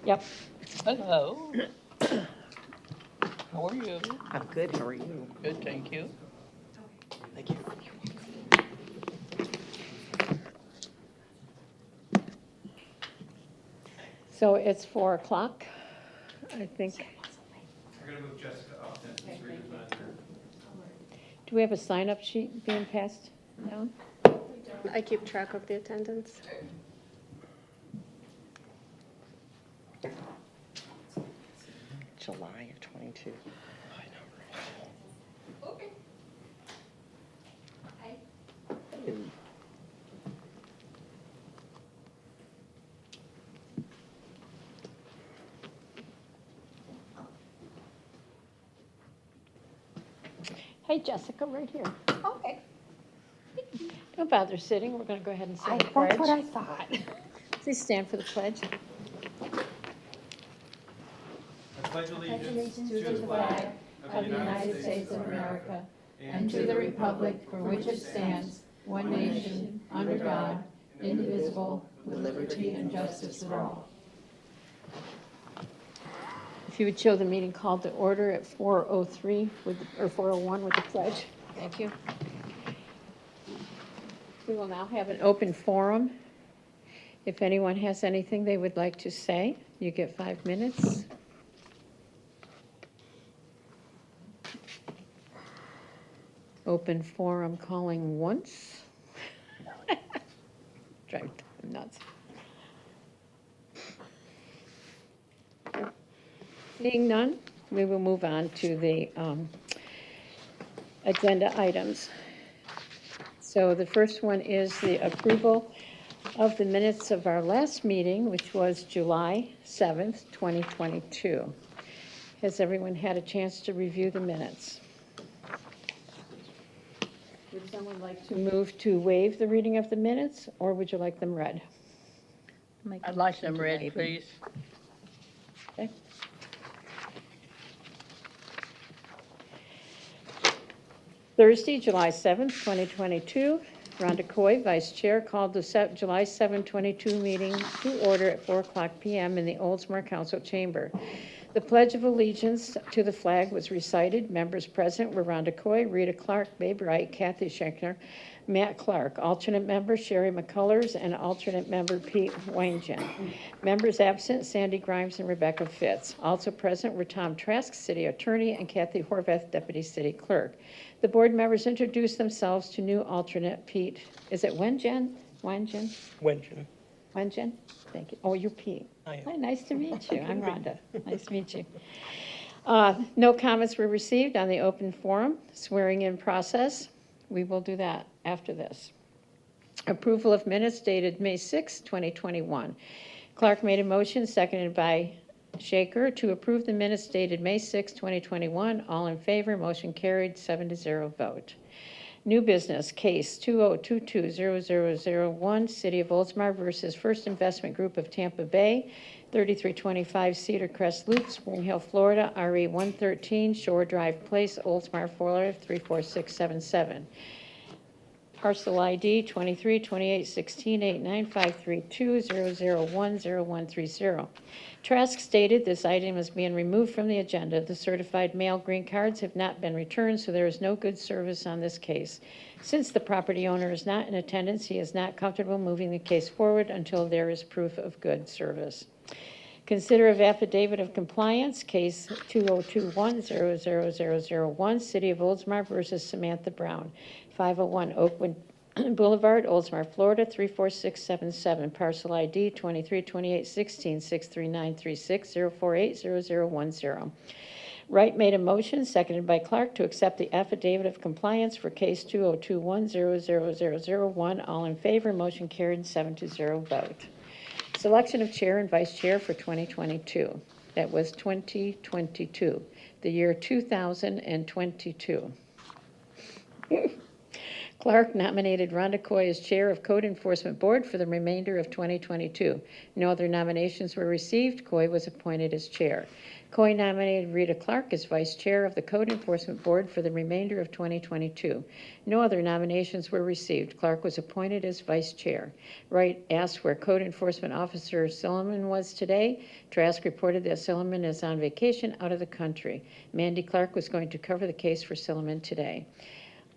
Yep. Hello. How are you? I'm good, how are you? Good, thank you. Thank you. So it's 4 o'clock, I think. We're gonna move Jessica up then, since Rita's not here. Do we have a sign-up sheet being passed down? I keep track of the attendance. July of 22. Hey, Jessica, right here. Okay. Don't bother sitting, we're going to go ahead and say the That's pledge. what I thought. Please stand for the pledge. I pledge allegiance to the flag of the United States of America and to the republic for which it stands, one nation, under God, indivisible, with liberty and justice for all. If you would show the meeting called to order at 4:03 or 4:01 with the pledge. Thank you. We will now have an open forum. If anyone has anything they would like to say, you get 5 minutes. Open forum calling once. Drive them nuts. Seeing none, we will move on to the agenda items. So the first one is the approval of the minutes of our last meeting, which was July 7th, 2022. Has everyone had a chance to review the minutes? Would someone like to move to waive the reading of the minutes, or would you like them read? I'd like them read, please. Okay. Thursday, July 7th, 2022. Rhonda Coy, Vice Chair, called the July 7, 22 meeting to order at 4 o'clock p.m. in the Oldsmar Council Chamber. The Pledge of Allegiance to the flag was recited. Members present were Rhonda Coy, Rita Clark, Babe Wright, Kathy Schenkner, Matt Clark. Alternate member Sherry McCullers and alternate member Pete Weingen. Members absent Sandy Grimes and Rebecca Fitz. Also present were Tom Trask, City Attorney, and Kathy Horvath, Deputy City Clerk. The board members introduced themselves to new alternate Pete. Is it Weingen? Weingen? Weingen? Thank you. Oh, you're Pete. I am. Hi, nice to meet you. I'm Rhonda. Nice to meet you. No comments were received on the open forum swearing in process. We will do that after this. Approval of minutes dated May 6, 2021. Clark made a motion, seconded by Shaker, to approve the minutes dated May 6, 2021. All in favor, motion carried, 7-0 vote. New business, case 2022-0001, City of Oldsmar versus First Investment Group of Tampa Bay, 3325 Cedar Crest Loop, Spring Hill, Florida, RE 113, Shore Drive Place, Oldsmar, Florida, 34677. Parcel ID 23 28 16 89532 001 0130. Trask stated this item is being removed from the agenda. The certified mail green cards have not been returned, so there is no good service on this case. Since the property owner is not in attendance, he is not comfortable moving the case forward until there is proof of good service. Consider of affidavit of compliance, case 2021-00001, City of Oldsmar versus Samantha Brown, 501 Oakwood Boulevard, Oldsmar, Florida, 34677, parcel ID 23 28 16 63936 048 0010. Wright made a motion, seconded by Clark, to accept the affidavit of compliance for case 2021-00001. All in favor, motion carried, 7-0 vote. Selection of chair and vice chair for 2022. That was 2022, the year 2022. Clark nominated Rhonda Coy as Chair of Code Enforcement Board for the remainder of 2022. No other nominations were received. Coy was appointed as Chair. Coy nominated Rita Clark as Vice Chair of the Code Enforcement Board for the remainder of 2022. No other nominations were received. Clark was appointed as Vice Chair. Wright asked where Code Enforcement Officer Silliman was today. Trask reported that Silliman is on vacation out of the country. Mandy Clark was going to cover the case for Silliman today.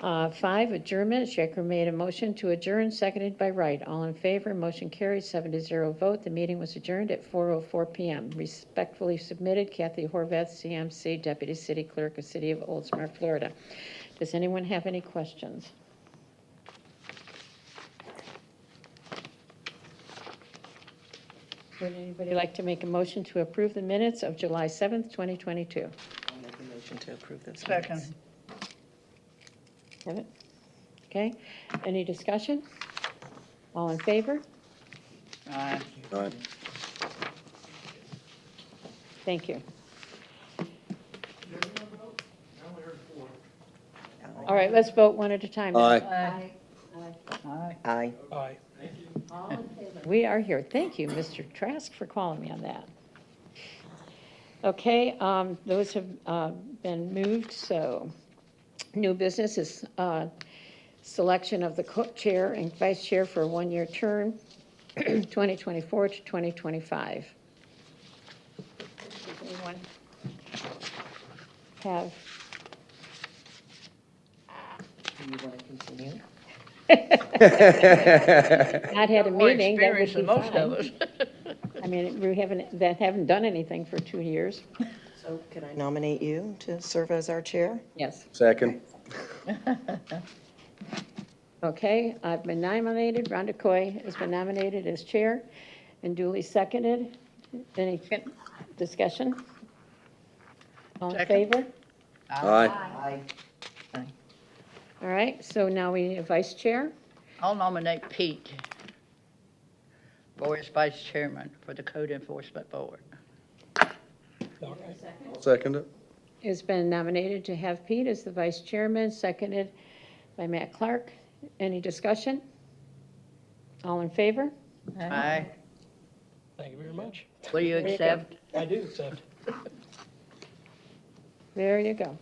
5, adjournment. Shecker made a motion to adjourn, seconded by Wright. All in favor, motion carries 7-0 vote. The meeting was adjourned at 4:04 p.m. Respectfully submitted, Kathy Horvath, CMC, Deputy City Clerk of City of Oldsmar, Florida. Does anyone have any questions? Would anybody like to make a motion to approve the minutes of July 7th, 2022? I'll make a motion to approve those Second. minutes. Have it? Okay. Any discussion? All in favor? Aye. Aye. Thank you. All right, let's vote one at a time. then. Aye. Aye. Aye. We are here. Thank you, Mr. Trask, for calling me on that. Okay, those have been moved, so new business is selection of the chair and vice chair for a one-year term, 2024 to 2025. Does anyone have? Do you want to continue? Not had a More meeting, that would experience be than most of us. fine. I mean, we haven't done anything for 2 years. So can I nominate you to serve as our chair? Yes. Second. Okay, I've been nominated, Rhonda Coy has been nominated as chair and duly seconded. Any discussion? All in Second. favor? Aye. Aye. All right, so now we need a vice chair. I'll nominate Pete for as vice chairman for the Code Enforcement Board. Second it. Has been nominated to have Pete as the vice chairman, seconded by Matt Clark. Any discussion? All in favor? Aye. Thank you very much. Will you you go. accept? I do accept. There you go.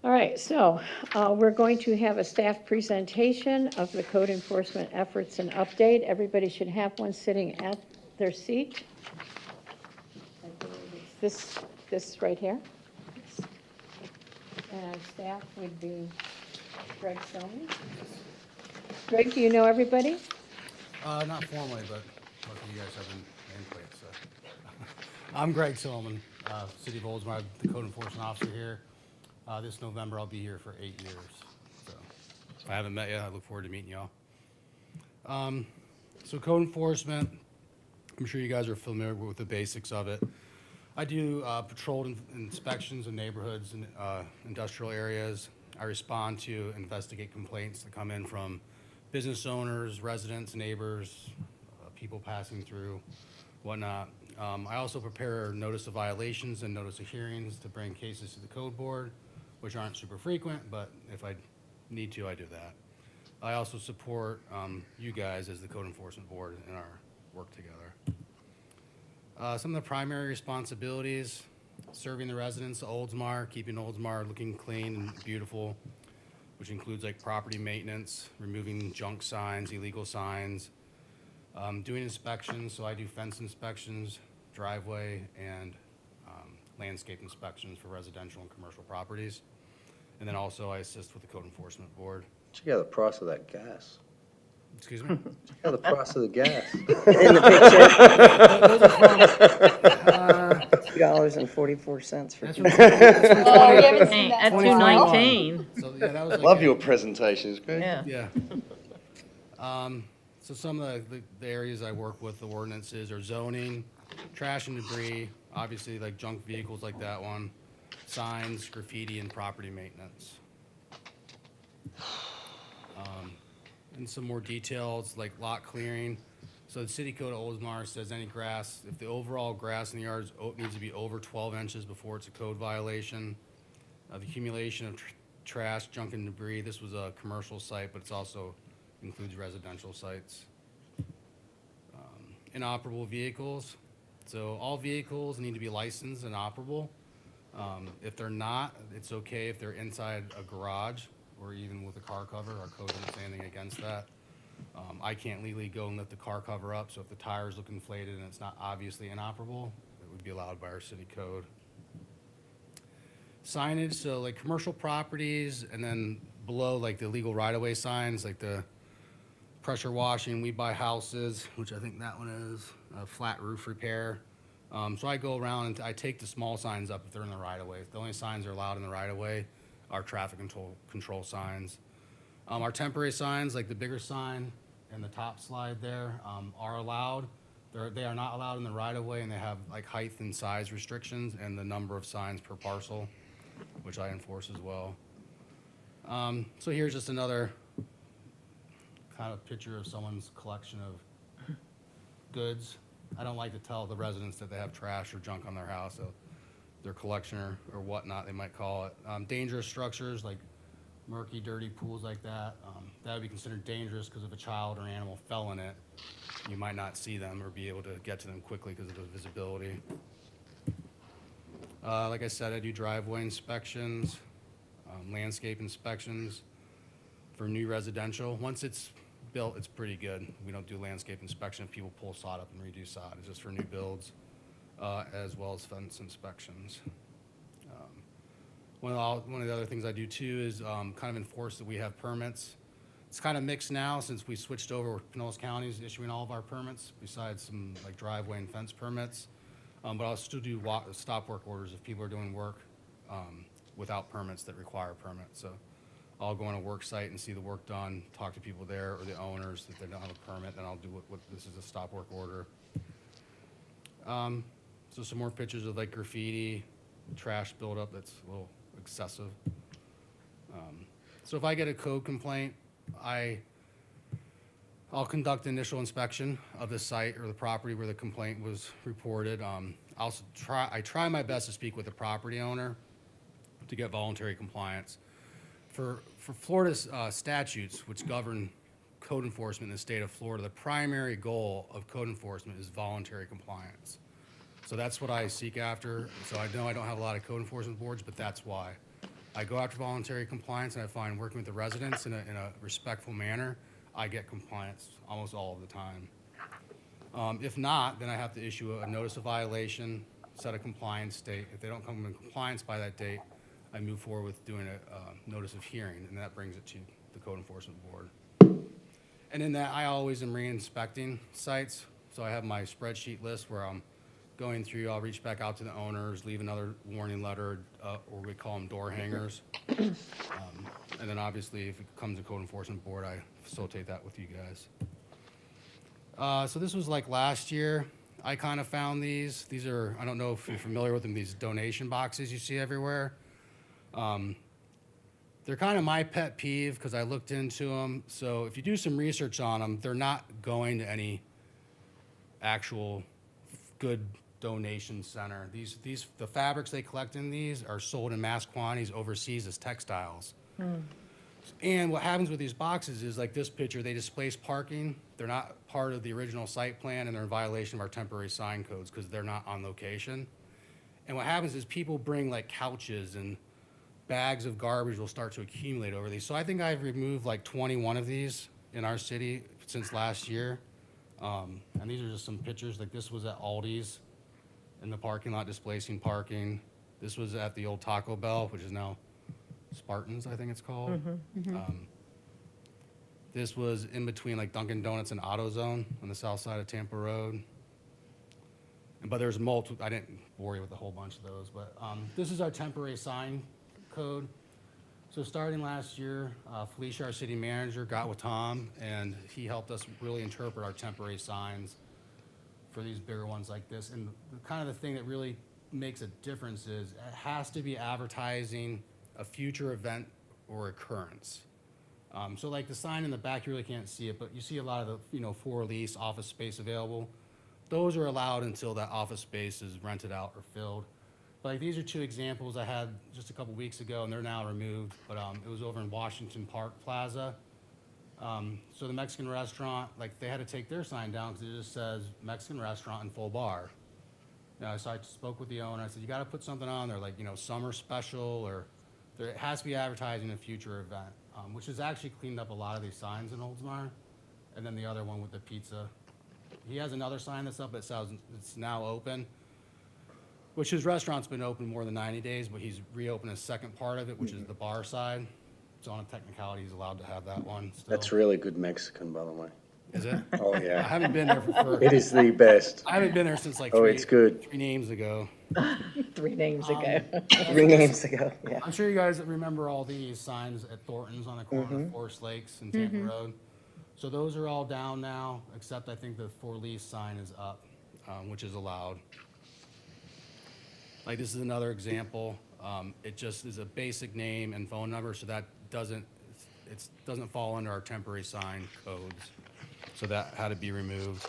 All right, so we're going to have a staff presentation of the code enforcement efforts and update. Everybody should have one sitting at their seat. I believe it's this right here. And our staff would be Greg Stillman. Greg, do you know everybody? Not formally, but most of you guys have been nameplates. So. I'm Greg Silliman, City of Oldsmar, the code enforcement officer here. This November, I'll be here for 8 years. So if I haven't met you, I look forward to meeting y'all. So code enforcement, I'm sure you guys are familiar with the basics of it. I do patrol inspections in neighborhoods and industrial areas. I respond to investigate complaints that come in from business owners, residents, neighbors, people passing through, whatnot. I also prepare notice of violations and notice of hearings to bring cases to the code board, which aren't super frequent, but if I need to, I do that. I also support you guys as the code enforcement board in our work together. Some of the primary responsibilities: serving the residents of Oldsmar, keeping Oldsmar looking clean and beautiful, which includes like property maintenance, removing junk signs, illegal signs, doing inspections. So I do fence inspections, driveway, and landscape inspections for residential and commercial properties. And then also I assist with the code enforcement board. Check out the price of that gas. Excuse me? Check out the price of the gas. In the picture. $2.44 for That's two. from- that's from Oh, we 20 haven't seen that. At 2021. 219. So, yeah, that was like Love a- your presentations, Greg. Yeah. Yeah. So some of the areas I work with, the ordinances are zoning, trash and debris, obviously like junk vehicles like that one, signs, graffiti, and property maintenance. And some more details like lot clearing. So the city code of Oldsmar says any grass, if the overall grass in the yard needs to be over 12 inches before it's a code violation. The accumulation of trash, junk and debris. This was a commercial site, but it's also includes residential sites. Inoperable vehicles. So all vehicles need to be licensed and operable. If they're not, it's okay if they're inside a garage or even with a car cover. Our code doesn't say anything against that. I can't legally go and lift the car cover up, so if the tires look inflated and it's not obviously inoperable, it would be allowed by our city code. Signage, so like commercial properties, and then below like the legal right-of-way signs, like the pressure washing, we buy houses, which I think that one is, a flat roof repair. So I go around and I take the small signs up if they're in the right-of-way. The only signs that are allowed in the right-of-way are traffic control signs. Our temporary signs, like the bigger sign and the top slide there, are allowed. They are not allowed in the right-of-way, and they have like height and size restrictions and the number of signs per parcel, which I enforce as well. So here's just another kind of picture of someone's collection of goods. I don't like to tell the residents that they have trash or junk on their house, so their collection or whatnot, they might call it. Dangerous structures like murky, dirty pools like that, that would be considered dangerous because if a child or animal fell in it, you might not see them or be able to get to them quickly because of the visibility. Like I said, I do driveway inspections, landscape inspections for new residential. Once it's built, it's pretty good. We don't do landscape inspection if people pull sod up and redo sod. It's just for new builds, as well as fence inspections. One of the other things I do too is kind of enforce that we have permits. It's kind of mixed now since we switched over with Pinellas County is issuing all of our permits besides some like driveway and fence permits. But I'll still do stop work orders if people are doing work without permits that require permits. So I'll go on a work site and see the work done, talk to people there or the owners that they don't have a permit, then I'll do what this is a stop work order. So some more pictures of like graffiti, trash buildup that's a little excessive. So if I get a code complaint, I'll conduct initial inspection of the site or the property where the complaint was reported. I try my best to speak with the property owner to get voluntary compliance. For Florida's statutes, which govern code enforcement in the state of Florida, the primary goal of code enforcement is voluntary compliance. So that's what I seek after. So I know I don't have a lot of code enforcement boards, but that's why. I go after voluntary compliance, and I find working with the residents in a respectful manner, I get compliance almost all of the time. If not, then I have to issue a notice of violation, set a compliance date. If they don't come in compliance by that date, I move forward with doing a notice of hearing, and that brings it to the code enforcement board. And in that, I always am re-inspecting sites. So I have my spreadsheet list where I'm going through, I'll reach back out to the owners, leave another warning letter, or we call them door hangers. And then obviously, if it comes to code enforcement board, I facilitate that with you guys. So this was like last year. I kind of found these. These are, I don't know if you're familiar with them, these donation boxes you see everywhere. They're kind of my pet peeve because I looked into them. So if you do some research on them, they're not going to any actual good donation center. The fabrics they collect in these are sold in mass quantities overseas as textiles. And what happens with these boxes is like this picture, they displace parking. They're not part of the original site plan and they're in violation of our temporary sign codes because they're not on location. And what happens is people bring like couches and bags of garbage will start to accumulate over these. So I think I've removed like 21 of these in our city since last year. And these are just some pictures. Like this was at Aldi's in the parking lot displacing parking. This was at the old Taco Bell, which is now Spartans, I think it's called. This was in between like Dunkin' Donuts and AutoZone on the south side of Tampa Road. But there's multiple, I didn't bore you with a whole bunch of those, but this is our temporary sign code. So starting last year, Felicia, our city manager, got with Tom, and he helped us really interpret our temporary signs for these bigger ones like this. And kind of the thing that really makes a difference is it has to be advertising a future event or occurrence. So like the sign in the back, you really can't see it, but you see a lot of the, for lease office space available. Those are allowed until that office space is rented out or filled. But like, these are two examples I had just a couple weeks ago, and they're now removed, but it was over in Washington Park Plaza. So the Mexican restaurant, like, they had to take their sign down because it just says Mexican restaurant and full bar. So I spoke with the owner, I said, you gotta put something on there, like, summer special, or there has to be advertising a future event, which has actually cleaned up a lot of these signs in Oldsmar. And then the other one with the pizza. He has another sign that's up that says it's now open, which his restaurant's been open more than 90 days, but he's reopened a second part of it, which is the bar side. So on a technicality, he's allowed to have that one still. That's really good Mexican, by the way. Is it? Oh, I yeah. haven't been there for It is the best. I haven't been there since like Oh, it's good. 3 names ago. 3 names ago. Um, 3 names ago, yeah. I'm sure you guys remember all these signs at Thornton's on the corner of Forest Lakes and Tampa Road. So those are all down now, except I think the for lease sign is up, which is allowed. Like, this is another example. It just is a basic name and phone number, so that doesn't fall under our temporary sign codes. So that had to be removed.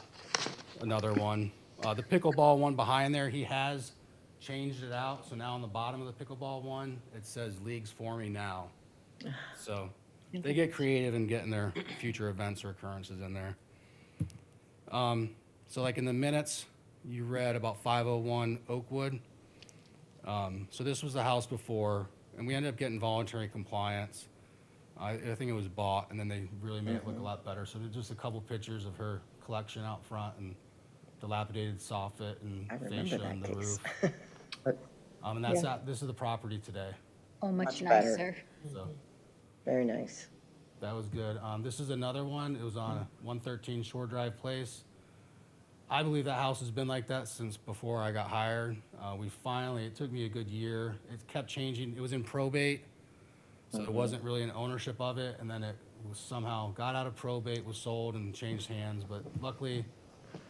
Another one, the pickleball one behind there, he has changed it out. So now on the bottom of the pickleball one, it says leagues forming now. So they get creative in getting their future events or occurrences in there. So like in the minutes, you read about 501 Oakwood. So this was the house before, and we ended up getting voluntary compliance. I think it was bought, and then they really made it look a lot better. So there's just a couple pictures of her collection out front and dilapidated soffit and I remember fascia that and the case. roof. And that's this is the property today. Oh, Much much better. nicer. So Very nice. that was good. This is another one. It was on 113 Shore Drive Place. I believe that house has been like that since before I got hired. It took me a good year. It kept changing. It was in probate, so it wasn't really an ownership of it. And then it was somehow got out of probate, was sold and changed hands. But luckily,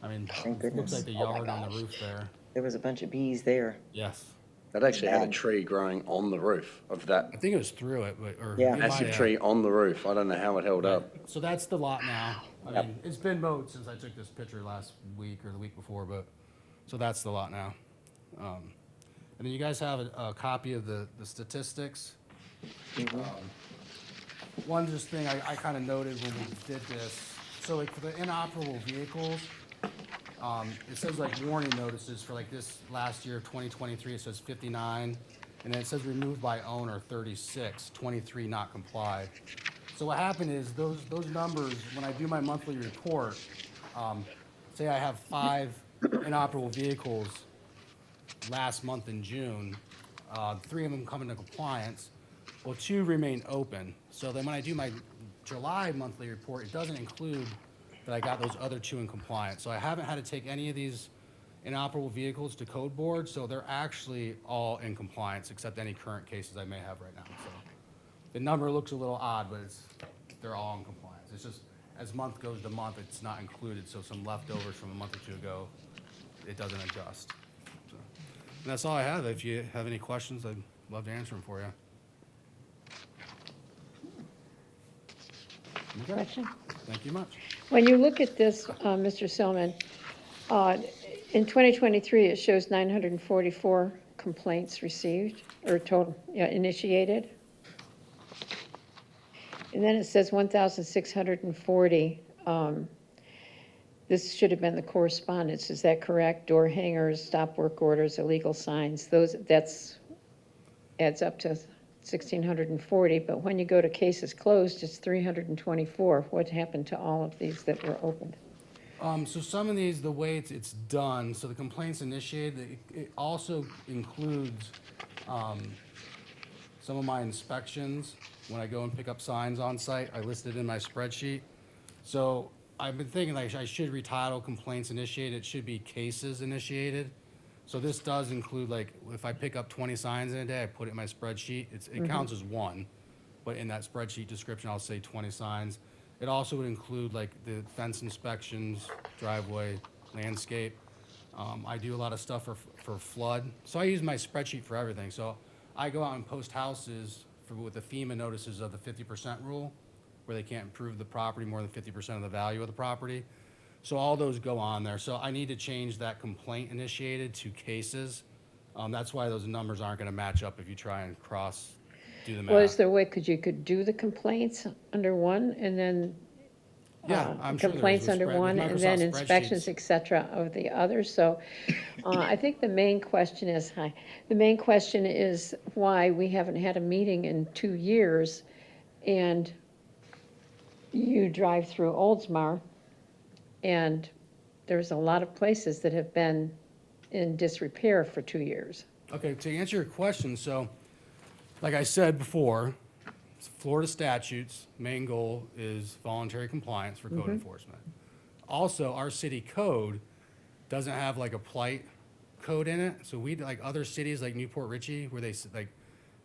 I mean, Thank it looks goodness. like the Oh my yard on the gosh. roof there. There was a bunch of bees there. Yes. That actually had a Bad. tree growing on the roof of that I think it was through it, but, or Yeah. it might massive have. tree on the roof. I don't know how it held up. So that's the lot now. I mean, it's been mowed since I took this picture last week or the week before, but, so that's the lot now. And then you guys have a copy of the statistics. One just thing I kind of noted when we did this, so like for the inoperable vehicles, it says like warning notices for like this last year, 2023, it says 59, and then it says removed by owner 36, 23 not complied. So what happened is those numbers, when I do my monthly report, say I have 5 inoperable vehicles last month in June, 3 of them come into compliance, well, 2 remain open. So then when I do my July monthly report, it doesn't include that I got those other 2 in compliance. So I haven't had to take any of these inoperable vehicles to code board, so they're actually all in compliance except any current cases I may have right now. So the number looks a little odd, but they're all in compliance. It's just as month goes to month, it's not included. So some leftovers from a month or 2 ago, it doesn't adjust. So, and that's all I have. If you have any questions, I'd love to answer them for you. Okay. Question? Thank you much. When you look at this, Mr. Selman, in 2023, it shows 944 complaints received, or total, initiated. And then it says 1,640. This should have been the correspondence, is that correct? Door hangers, stop work orders, illegal signs, that's adds up to 1,640, but when you go to cases closed, it's 324. What happened to all of these that were opened? So some of these, the way it's done, so the complaints initiated, it also includes some of my inspections. When I go and pick up signs on site, I list it in my spreadsheet. So I've been thinking like I should retitle complaints initiated, it should be cases initiated. So this does include, like, if I pick up 20 signs in a day, I put it in my spreadsheet. It counts as 1, but in that spreadsheet description, I'll say 20 signs. It also would include, like, the fence inspections, driveway, landscape. I do a lot of stuff for flood. So I use my spreadsheet for everything. So I go out and post houses with the FEMA notices of the 50% rule, where they can't improve the property more than 50% of the value of the property. So all those go on there. So I need to change that complaint initiated to cases, That's why those numbers aren't gonna match up if you try and do the Well, is math. there a way, you could do the complaints under one and then Yeah, I'm sure there is complaints with under with one, and then Microsoft inspections, spreadsheets. et cetera, of the others, so, I think the main question is, the main question is why we haven't had a meeting in 2 years, and you drive through Oldsmar, and there's a lot of places that have been in disrepair for 2 years. Okay, to answer your question, so, like I said before, Florida statutes, main goal is voluntary compliance for code enforcement. Also, our city code doesn't have like a plight code in it, so we, like other cities like Newport Richey, where like,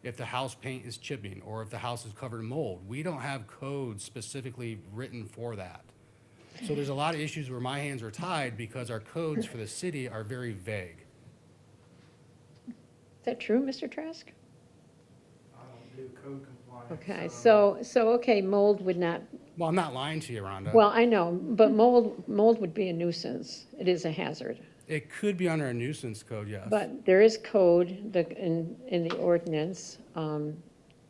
if the house paint is chipping, or if the house is covered in mold, we don't have codes specifically written for that. So there's a lot of issues where my hands are tied because our codes for the city are very vague. Is that true, Mr. Trask? I don't do code compliance. Okay, so so, okay, mold would not, Well, I'm not lying to you, Rhonda. well, I know, but mold would be a nuisance. It is a hazard. It could be under a nuisance code, yes. But there is code in the ordinance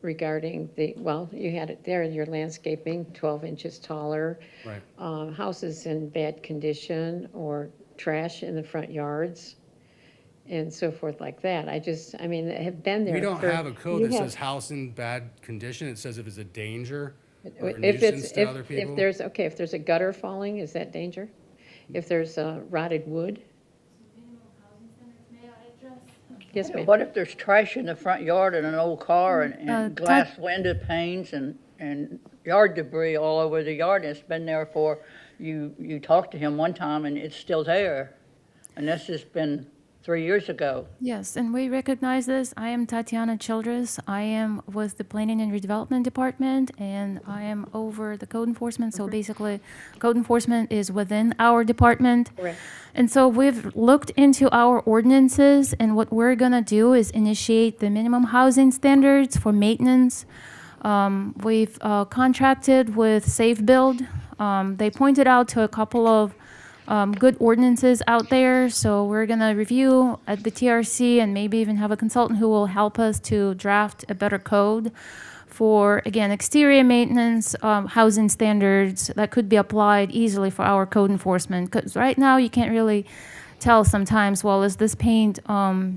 regarding well, you had it there, your landscaping, 12 inches taller. Right. Houses in bad condition or trash in the front yards and so forth like that. I mean, they have been there. We don't have a code you that have- says house in bad condition. It says if it's a danger or a If nuisance it's, to other people. if there's, okay, if there's a gutter falling, is that danger? If there's rotted wood? Yes, ma'am. What if there's trash in the front yard and an old car and glass window panes and yard debris all over the yard? And it's been there for, you talked to him one time and it's still there. And this has been 3 years ago. Yes, and we recognize this. I am Tatiana Childress. I am with the Planning and Redevelopment Department, and I am over the code enforcement. So basically, code enforcement is within our department. Correct. And so we've looked into our ordinances, and what we're gonna do is initiate the minimum housing standards for maintenance. We've contracted with Safe Build. They pointed out to a couple of good ordinances out there, so we're gonna review at the TRC and maybe even have a consultant who will help us to draft a better code for, again, exterior maintenance, housing standards that could be applied easily for our code enforcement. Because right now, you can't really tell sometimes, well, is this paint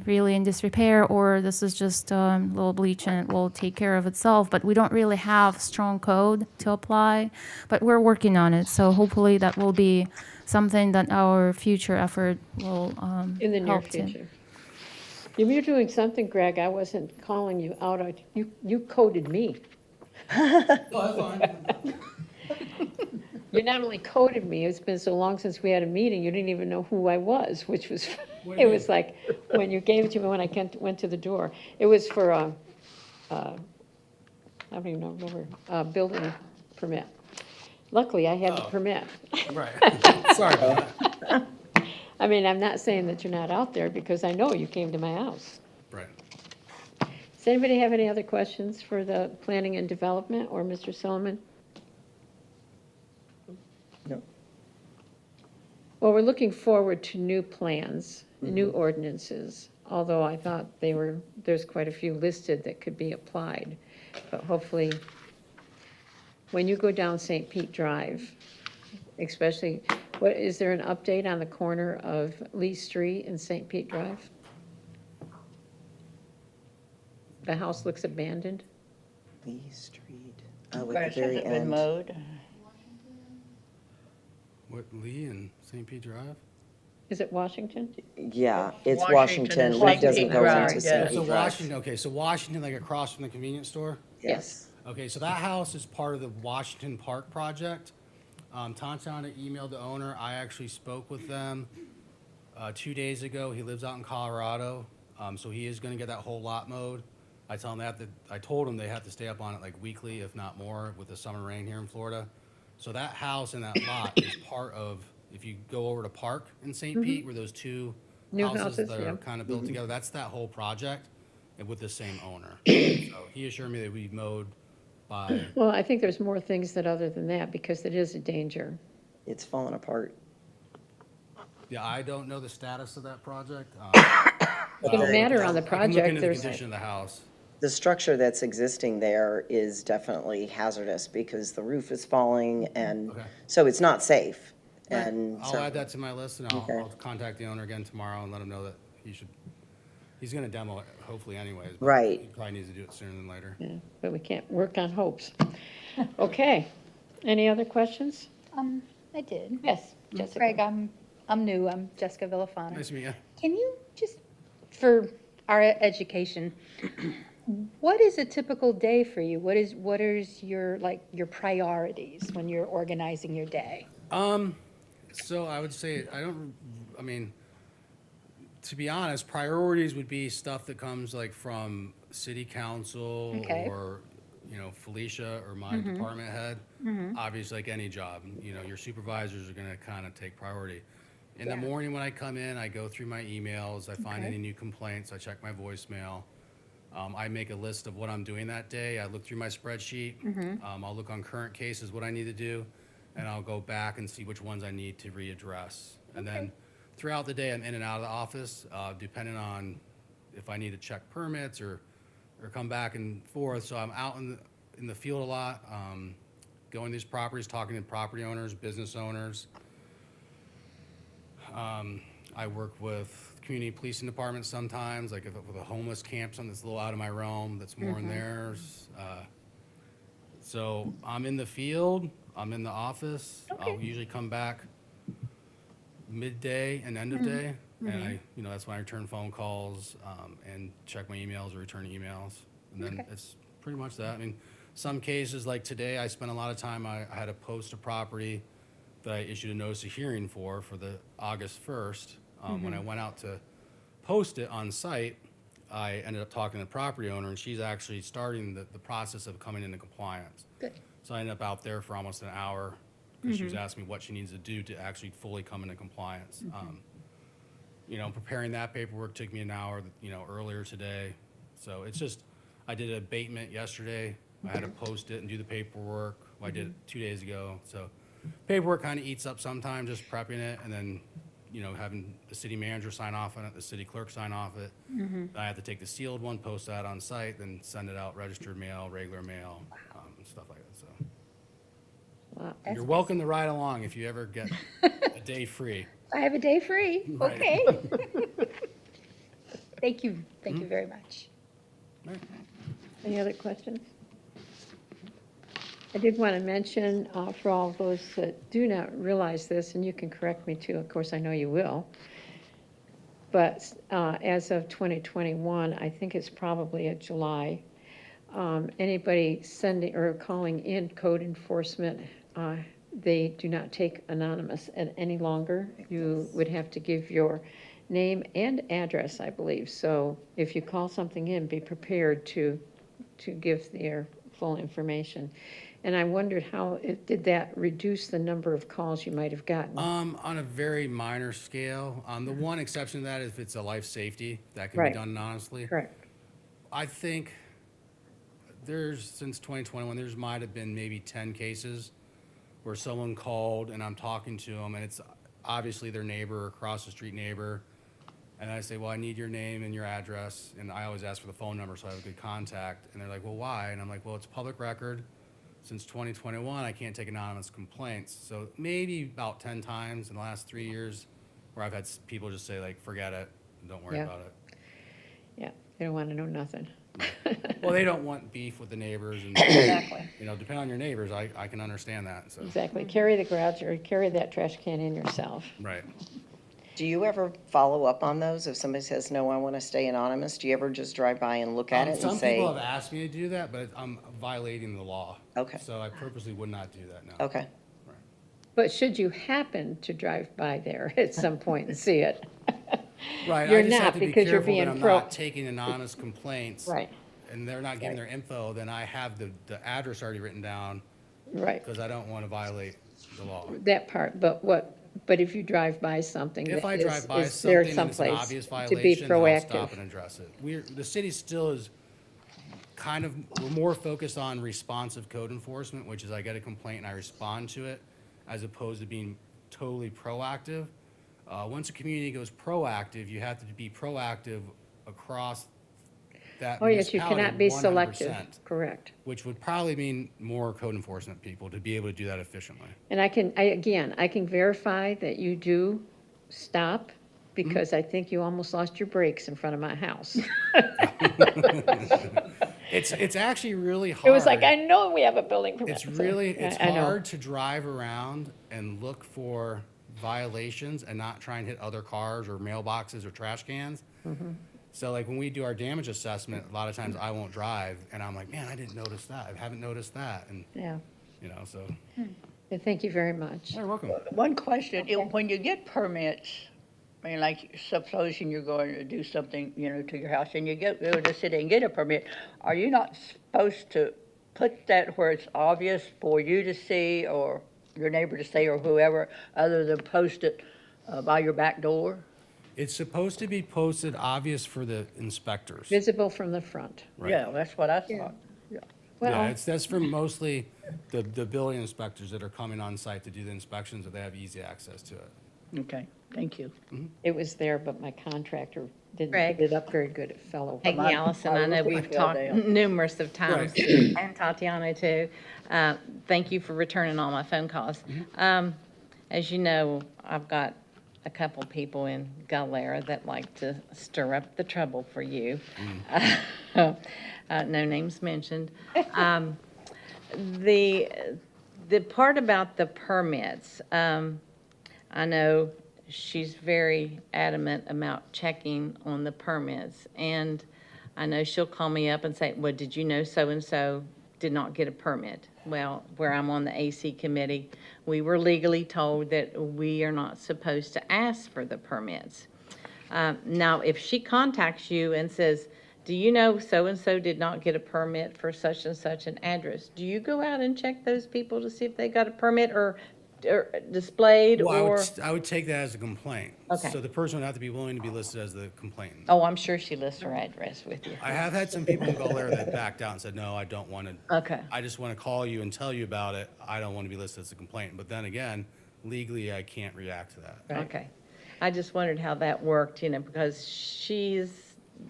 really in disrepair, or this is just a little bleach and it will take care of itself. But we don't really have strong code to apply, but we're working on it. So hopefully that will be something that our future effort will In the near help to. future. You're doing something, Greg, I wasn't calling you out, you coded me. Oh, that's fine. You not only coded me, it's been so long since we had a meeting, you didn't even know who I was, which was, What do it you was like, when you gave it to me when I went to the door. It was for, I don't even remember, building permit. Luckily, I had the permit. Right. Sorry about that. I mean, I'm not saying that you're not out there, because I know you came to my house. Right. Does anybody have any other questions for the planning and development, or Mr. Solomon? No. Well, we're looking forward to new plans, new ordinances, although I thought there's quite a few listed that could be applied. But hopefully, when you go down St. Pete Drive, especially, is there an update on the corner of Lee Street and St. Pete Drive? The house looks abandoned. Lee Street, with the Grass very hasn't been end. mowed. What, Lee and St. Pete Drive? Is it Washington? Yeah, it's Washington Washington. and Lee St. doesn't Pete go Drive, into yeah. St. So Pete Drive. Washington, okay, so Washington, like across from the convenience store? Yes. Okay, so that house is part of the Washington Park project. Tatiana emailed the owner. I actually spoke with them 2 days ago. He lives out in Colorado, so he is gonna get that whole lot mowed. I told him they have to stay up on it like weekly, if not more, with the summer rain here in Florida. So that house and that lot is part of, if you go over to Park in St. Pete, where those two New houses houses, that yeah. are kind of built together, that's that whole project and with the same owner. So he assured me that we mowed by, Well, I think there's more things that other than that, because it is a danger. It's fallen apart. yeah, I don't know the status of that project. It doesn't matter on the I can look project, into the there's, condition of the house. The structure that's existing there is definitely hazardous because the roof is falling and Okay. so it's not safe. And I'll so, add that to my list, and Okay. I'll contact the owner again tomorrow and let him know that he's gonna demo it hopefully anyways. But Right. he probably needs to do it sooner than later. yeah, but we can't work on hopes. Okay, any other questions? I did. Yes, Jessica. Craig, I'm new. I'm Jessica Villafana. Nice to meet you. Can you just, for our education, what is a typical day for you? What is your, like, your priorities when you're organizing your day? So I would say, I mean, to be honest, priorities would be stuff that comes like from city council Okay. or, Felicia or my department head. Obviously, like any job, your supervisors are gonna kind of take priority. In the morning when I come in, I go through my emails, I find Okay. any new complaints, I check my voicemail. I make a list of what I'm doing that day. I look through my spreadsheet. I'll look on current cases, what I need to do, and I'll go back and see which ones I need to readdress. And then throughout the day, I'm in and out of the office, depending on if I need to check permits or come back and forth. So I'm out in the field a lot, going to these properties, talking to property owners, business owners. I work with community policing departments sometimes, like if with a homeless camp, something that's a little out of my realm, that's more in theirs. So I'm in the field, I'm in the office. I'll usually come back midday and end of day. And that's when I return phone calls, and check my emails or return emails. And then it's pretty much that. I mean, some cases like today, I spent a lot of time, I had to post a property that I issued a notice of hearing for the August 1st. When I went out to post it on site, I ended up talking to the property owner, and she's actually starting the process of coming into compliance. Good. So I ended up out there for almost an hour because she was asking me what she needs to do to actually fully come into compliance. Preparing that paperwork took me an hour, earlier today. So it's just, I did an abatement yesterday. I had to post it and do the paperwork. Well, I did it 2 days ago. So paperwork kind of eats up sometimes, just prepping it, and then, having the city manager sign off on it, the city clerk sign off it. I have to take the sealed one, post that on site, then send it out registered mail, regular mail, and stuff like that. So Wow. you're welcome to ride along if you ever get a day free. I have a day free. Right. Okay. Thank you. Thank you very much. Right. Any other questions? I did want to mention, for all those that do not realize this, and you can correct me too, of course, I know you will, but as of 2021, I think it's probably a July, anybody sending or calling in code enforcement, they do not take anonymous any longer. You would have to give your name and address, I believe. So if you call something in, be prepared to give their full information. And I wondered did that reduce the number of calls you might have gotten? On a very minor scale. The one exception to that is if it's a life safety, that can Right. be done anonymously. Correct. I think since 2021, there's might have been maybe 10 cases where someone called and I'm talking to them and it's obviously their neighbor, across the street neighbor. And I say, well, I need your name and your address. And I always ask for the phone number so I have a good contact. And they're like, well, why? And I'm like, well, it's public record. Since 2021, I can't take anonymous complaints. So maybe about 10 times in the last 3 years where I've had people just say like, forget it, don't worry Yeah. about it. Yeah, they don't want to know nothing. Well, they don't want beef with the neighbors and, Exactly. depending on your neighbors, I can understand that, so. Exactly. Carry the grouch or carry that trash can in yourself. Right. do you ever follow up on those? If somebody says, no, I want to stay anonymous, do you ever just drive by and look at it and Some say? people have asked me to do that, but I'm violating the law. Okay. So I purposely would not do that, no. Okay, But should you happen to drive by there at some point and see it? Right, You're I just have not, to be because you're careful that being I'm pro. not taking anonymous complaints. Right, And they're not giving their info, then I have the address already written down right. because I don't want to violate the law. That part, but if you drive by something If that I drive by is there something and it's an someplace obvious to be violation, then I'll stop proactive. and address it. The city still is we're more focused on responsive code enforcement, which is I get a complaint and I respond to it, as opposed to being totally proactive. Once a community goes proactive, you have to be proactive across that Oh, yes, you municipality cannot be selective, 100%, correct. which would probably mean more code enforcement people to be able to do that efficiently. And I can verify that you do stop, because I think you almost lost your brakes in front of my house. It's actually really hard. It was like, I know we have a building permit. It's So, really, it's I know. hard to drive around and look for violations and not try and hit other cars or mailboxes or trash cans. Mm-hmm. So like when we do our damage assessment, a lot of times I won't drive and I'm like, man, I didn't notice that. I haven't noticed that. And, Yeah. you know, so, Yeah, thank you very much. you're welcome. One question, when you get permits, I mean, like supposing you're going to do something, you know, to your house and you go to the city and get a permit, are you not supposed to put that where it's obvious for you to see or your neighbor to see or whoever, other than post it by your back door? It's supposed to be posted obvious for the inspectors. Visible from the front. Right. Yeah, that's what I thought. Yeah. Well, Yeah, that's for mostly the building inspectors that are coming on site to do the inspections, that they have easy access to it. Okay, thank you. it was there, but my contractor didn't Greg. put it up very good. It fell over. Peggy Allison, I know we've talked numerous of times, and Tatiana too. Thank you for returning all my phone calls. As you know, I've got a couple people in Galera that like to stir up the trouble for you. No names mentioned. The part about the permits, I know she's very adamant about checking on the permits. And I know she'll call me up and say, well, did you know so-and-so did not get a permit? Well, where I'm on the AC committee, we were legally told that we are not supposed to ask for the permits. Now, if she contacts you and says, do you know so-and-so did not get a permit for such and such an address? Do you go out and check those people to see if they got a permit or displayed Well, or? I would take that as a complaint. Okay. So the person would have to be willing to be listed as the complainant. Oh, I'm sure she lists her address with you. I have had some people in Galera that backed out and said, no, I don't want to. Okay. I just want to call you and tell you about it. I don't want to be listed as a complainant. But then again, legally, I can't react to that. Okay. I just wondered how that worked, because she's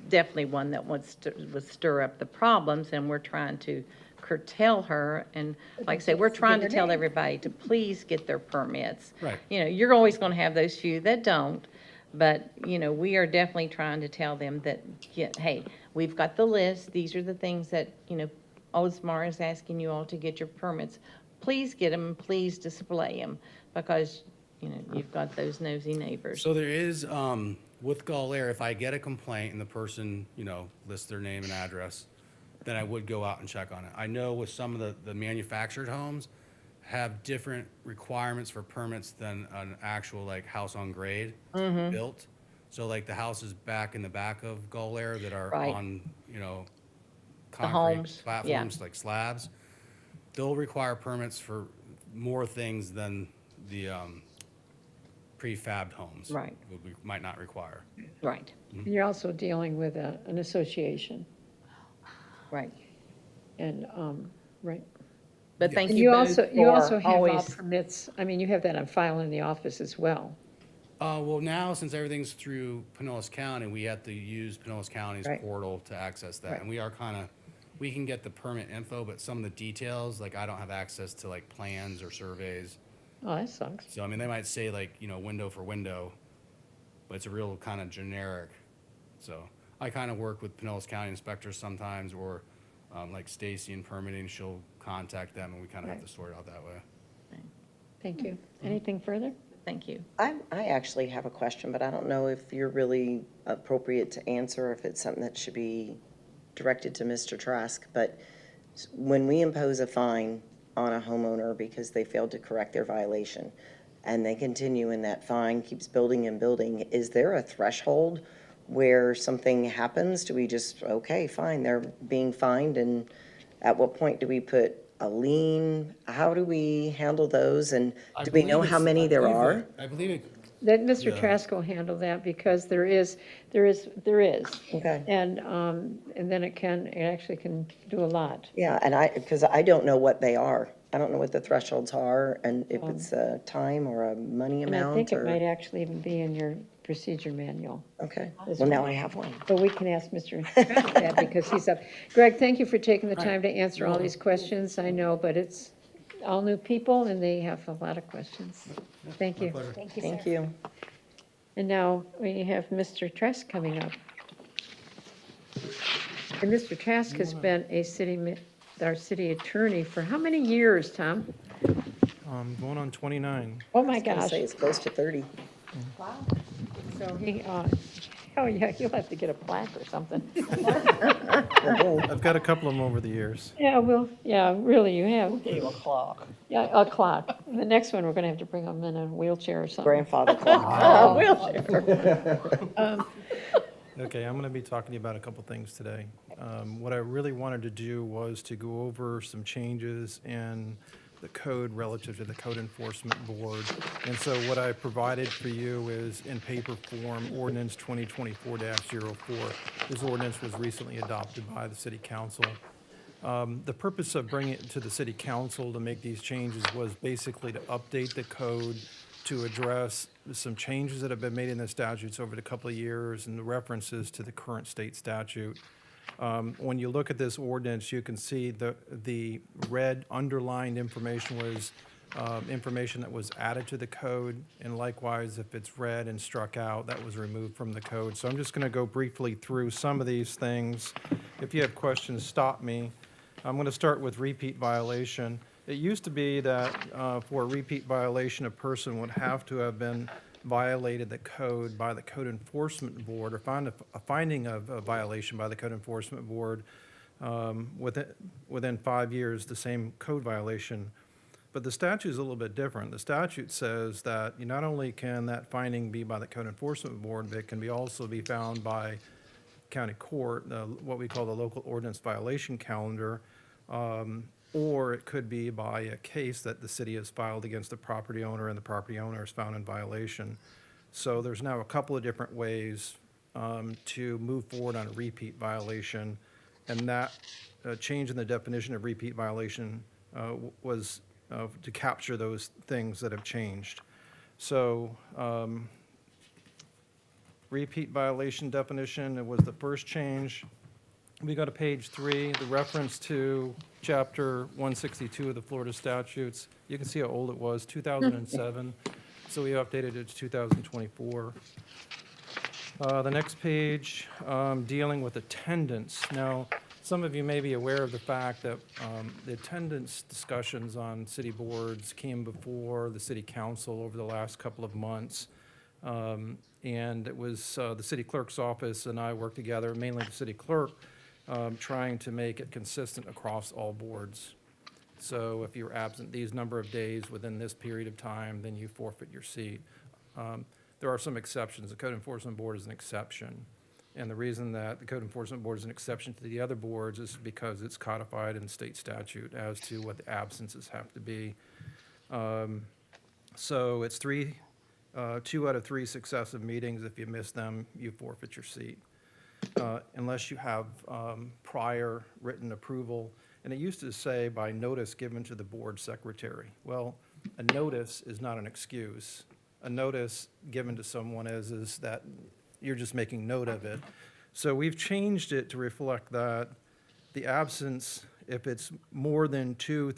definitely one that wants to would stir up the problems, and we're trying to curtail her. And like I say, we're trying to tell everybody to please get their permits. Right. You're always going to have those few that don't, but, we are definitely trying to tell them that, hey, we've got the list. These are the things that, Oldsmar is asking you all to get your permits. Please get them, and please display them, because, you've got those nosy neighbors. So there is, with Galera, if I get a complaint and the person, lists their name and address, then I would go out and check on it. I know with some of the manufactured homes have different requirements for permits than an actual like house on grade built. So like the houses back in the back of Galera that are Right. on, homes, concrete platforms like slabs, they'll require permits for more things than the prefabbed homes. Right. We might not require. Right, You're also dealing with an association right. and, right. But thank And you you both also, you for also have all always, permits, you have that on file in the office as well. Well, now, since everything's through Pinellas County, we have to use Pinellas County's Right. portal to access that. Right. And we are we can get the permit info, but some of the details, like I don't have access to like plans or surveys. Oh, that sucks. So, they might say like, window for window, but it's a real kind of generic. So I kind of work with Pinellas County inspectors sometimes, or like Stacy in permitting, she'll contact them and we kind of have Right. to sort it out that way. Thank you. Anything further? thank you. I actually have a question, but I don't know if you're really appropriate to answer, if it's something that should be directed to Mr. Trask. But when we impose a fine on a homeowner because they failed to correct their violation, and they continue and that fine keeps building and building, is there a threshold where something happens? Do we just, okay, fine, they're being fined, and at what point do we put a lien? How do we handle those, and do we know how many there are? I believe it. That Mr. Yeah. Trask will handle that because there is. Okay. And then it actually can do a lot. Yeah, and because I don't know what they are. I don't know what the thresholds are, and if it's a time or a money And I amount think it or. might actually even be in your procedure manual. Okay, This well, one. now I have one. But we can ask Mr. Trask that because he's up. Greg, thank you for taking the time to answer all these questions. I know, but it's all new people and they have a lot of questions. Thank you. Thank you. And now we have Mr. Trask coming up. And Mr. Trask has been our city attorney for how many years, Tom? Going on 29. Oh, my I was gonna gosh. say it's close to 30. So he, oh, yeah, you'll have to get a plaque or something. I've got a couple of them over the years. Yeah, well, yeah, really, you have. Give you a clock. Yeah, a clock. The next one, we're gonna have to bring him in a wheelchair or something. Grandfather clock. Wheelchair. Okay, I'm going to be talking to you about a couple things today. What I really wanted to do was to go over some changes in the code relative to the Code Enforcement Board. And so what I provided for you is in paper form, Ordinance 2024-04. This ordinance was recently adopted by the City Council. The purpose of bringing it to the City Council to make these changes was basically to update the code to address some changes that have been made in the statutes over the couple of years and the references to the current state statute. When you look at this ordinance, you can see the red underlined information was information that was added to the code, and likewise, if it's red and struck out, that was removed from the code. So I'm just going to go briefly through some of these things. If you have questions, stop me. I'm going to start with repeat violation. It used to be that for a repeat violation, a person would have to have been violated the code by the Code Enforcement Board or found a finding of a violation by the Code Enforcement Board within 5 years, the same code violation. But the statute is a little bit different. The statute says that not only can that finding be by the Code Enforcement Board, but it can also be found by county court, what we call the local ordinance violation calendar, or it could be by a case that the city has filed against the property owner and the property owner is found in violation. So there's now a couple of different ways to move forward on a repeat violation, and that change in the definition of repeat violation was to capture those things that have changed. So repeat violation definition, it was the first change. We go to page 3, the reference to chapter 162 of the Florida statutes. You can see how old it was, 2007. So we updated it to 2024. The next page, dealing with attendance. Now, some of you may be aware of the fact that the attendance discussions on city boards came before the city council over the last couple of months. And it was the city clerk's office and I worked together, mainly the city clerk, trying to make it consistent across all boards. So if you're absent these number of days within this period of time, then you forfeit your seat. There are some exceptions. The Code Enforcement Board is an exception. And the reason that the Code Enforcement Board is an exception to the other boards is because it's codified in state statute as to what the absences have to be. So it's 2 out of 3 successive meetings. If you miss them, you forfeit your seat. Unless you have prior written approval. And it used to say by notice given to the board secretary. Well, a notice is not an excuse. A notice given to someone is that you're just making note of it. So we've changed it to reflect that the absence, if it's more than 2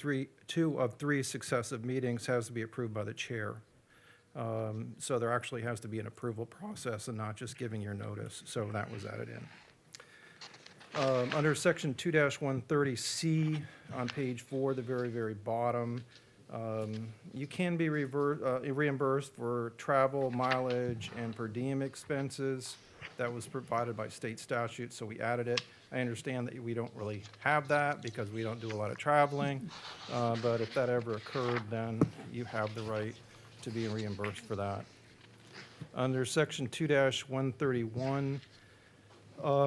of 3 successive meetings, has to be approved by the chair. So there actually has to be an approval process and not just giving your notice. So that was added in. Under section 2-130C on page 4, the very, very bottom, you can be reimbursed for travel, mileage, and per diem expenses. That was provided by state statute, so we added it. I understand that we don't really have that because we don't do a lot of traveling, but if that ever occurred, then you have the right to be reimbursed for that. Under section 2-131,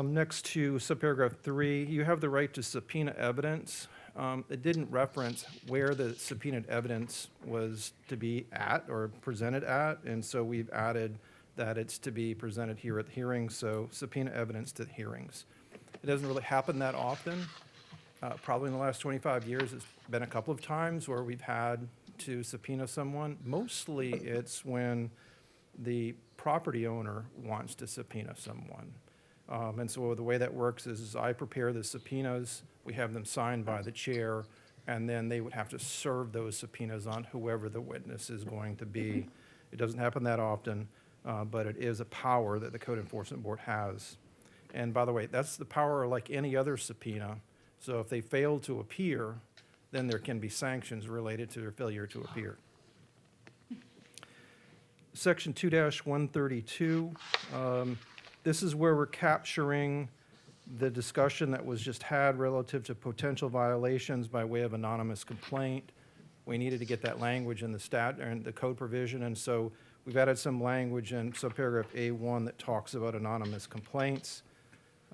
next to subparagraph 3, you have the right to subpoena evidence. It didn't reference where the subpoenaed evidence was to be at or presented at, and so we've added that it's to be presented here at the hearing, so subpoena evidence to hearings. It doesn't really happen that often. Probably in the last 25 years, it's been a couple of times where we've had to subpoena someone. Mostly it's when the property owner wants to subpoena someone. And so the way that works is I prepare the subpoenas, we have them signed by the chair, and then they would have to serve those subpoenas on whoever the witness is going to be. It doesn't happen that often, but it is a power that the Code Enforcement Board has. And by the way, that's the power like any other subpoena. So if they fail to appear, then there can be sanctions related to their failure to appear. Section 2-132, this is where we're capturing the discussion that was just had relative to potential violations by way of anonymous complaint. We needed to get that language in the and the code provision, and so we've added some language in subparagraph A1 that talks about anonymous complaints.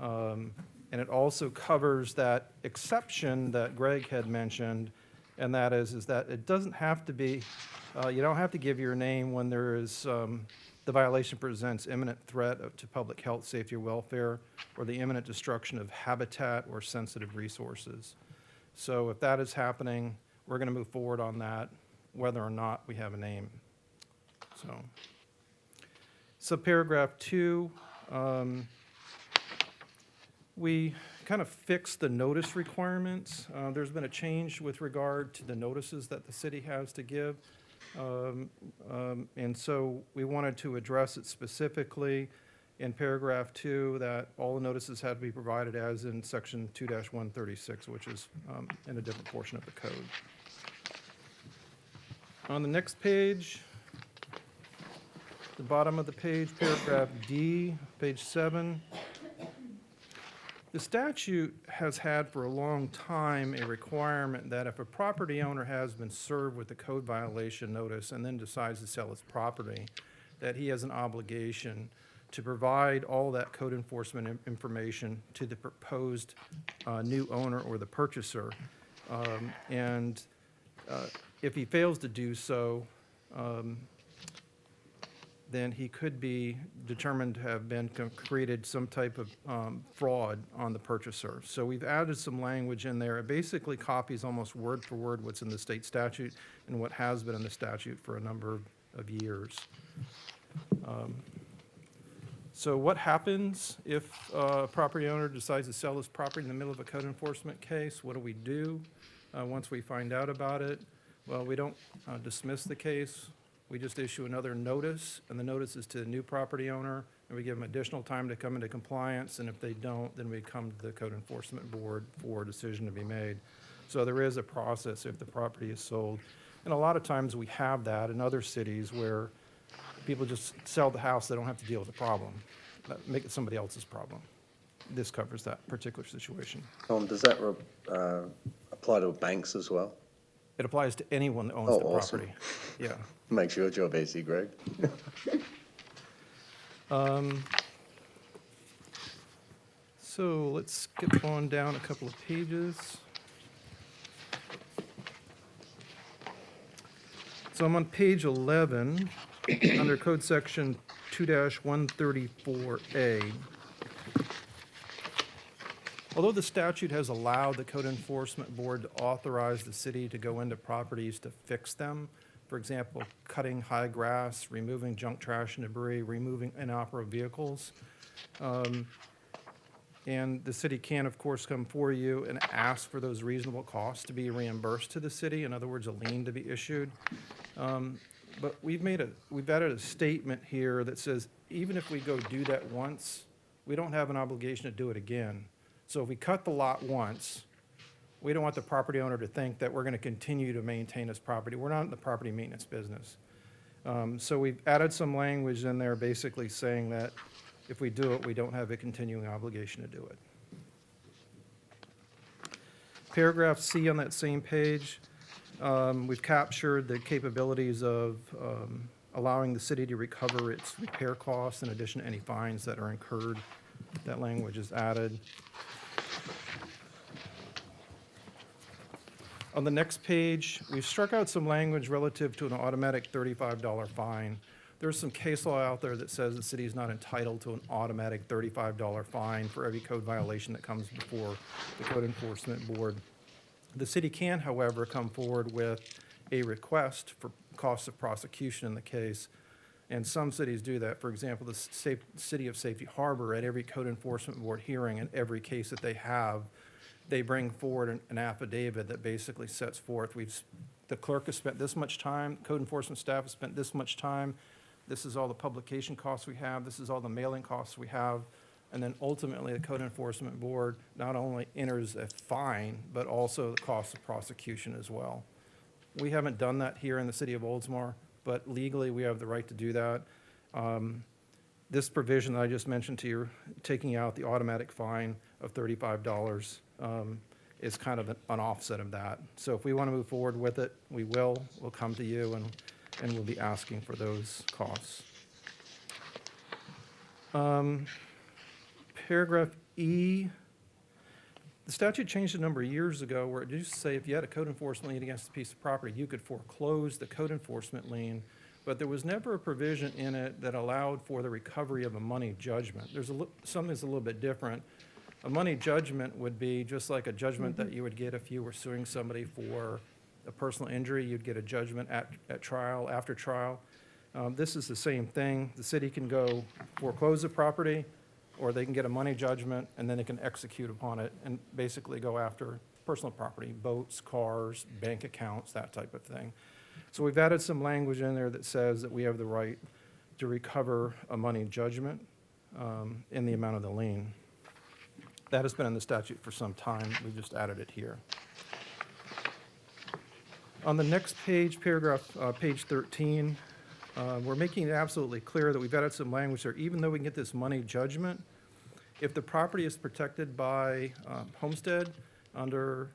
And it also covers that exception that Greg had mentioned, and that is that it doesn't have to be, you don't have to give your name when there is, the violation presents imminent threat to public health, safety, or welfare, or the imminent destruction of habitat or sensitive resources. So if that is happening, we're going to move forward on that, whether or not we have a name. So, subparagraph 2, we kind of fixed the notice requirements. There's been a change with regard to the notices that the city has to give. And so we wanted to address it specifically in paragraph 2 that all the notices had to be provided as in section 2-136, which is in a different portion of the code. On the next page, the bottom of the page, paragraph D, page 7. The statute has had for a long time a requirement that if a property owner has been served with a code violation notice and then decides to sell his property, that he has an obligation to provide all that code enforcement information to the proposed new owner or the purchaser. And if he fails to do so, then he could be determined to have been created some type of fraud on the purchaser. So we've added some language in there. It basically copies almost word for word what's in the state statute and what has been in the statute for a number of years. So what happens if a property owner decides to sell his property in the middle of a code enforcement case? What do we do once we find out about it? Well, we don't dismiss the case. We just issue another notice, and the notice is to the new property owner, and we give them additional time to come into compliance, and if they don't, then we come to the Code Enforcement Board for a decision to be made. So there is a process if the property is sold. And a lot of times we have that in other cities where people just sell the house, they don't have to deal with the problem. Make it somebody else's problem. This covers that particular situation. Does that apply to banks as well? It applies to anyone that owns the awesome. property. Yeah. Makes your job easy, Greg. So let's skip on down a couple of pages. So I'm on page 11, under code section 2-134A. Although the statute has allowed the Code Enforcement Board to authorize the city to go into properties to fix them, for example, cutting high grass, removing junk trash and debris, removing inoperable vehicles, and the city can, of course, come for you and ask for those reasonable costs to be reimbursed to the city, in other words, a lien to be issued. But we've added a statement here that says, even if we go do that once, we don't have an obligation to do it again. So if we cut the lot once, we don't want the property owner to think that we're going to continue to maintain his property. We're not in the property maintenance business. So we've added some language in there basically saying that if we do it, we don't have a continuing obligation to do it. Paragraph C on that same page, we've captured the capabilities of allowing the city to recover its repair costs in addition to any fines that are incurred. That language is added. On the next page, we've struck out some language relative to an automatic $35 fine. There's some case law out there that says the city is not entitled to an automatic $35 fine for every code violation that comes before the Code Enforcement Board. The city can, however, come forward with a request for costs of prosecution in the case, And some cities do that. For example, the City of Safety Harbor, at every code enforcement board hearing, in every case that they have, they bring forward an affidavit that basically sets forth, the clerk has spent this much time, code enforcement staff has spent this much time, this is all the publication costs we have, this is all the mailing costs we have, and then ultimately, the code enforcement board not only enters a fine, but also the cost of prosecution as well. We haven't done that here in the city of Oldsmar, but legally, we have the right to do that. This provision that I just mentioned to you, taking out the automatic fine of $35, is kind of an offset of that. So if we want to move forward with it, we will. We'll come to you, and we'll be asking for those costs. Paragraph E, the statute changed a number of years ago where it used to say if you had a code enforcement lien against a piece of property, you could foreclose the code enforcement lien, but there was never a provision in it that allowed for the recovery of a money judgment. There's something that's a little bit different. A money judgment would be just like a judgment that you would get if you were suing somebody for a personal injury. You'd get a judgment at trial, after trial. This is the same thing. The city can go foreclose the property, or they can get a money judgment, and then they can execute upon it and basically go after personal property, boats, cars, bank accounts, that type of thing. So we've added some language in there that says that we have the right to recover a money judgment in the amount of the lien. That has been in the statute for some time. We just added it here. On the next page, page 13, we're making it absolutely clear that we've added some language there. Even though we can get this money judgment, if the property is protected by homestead under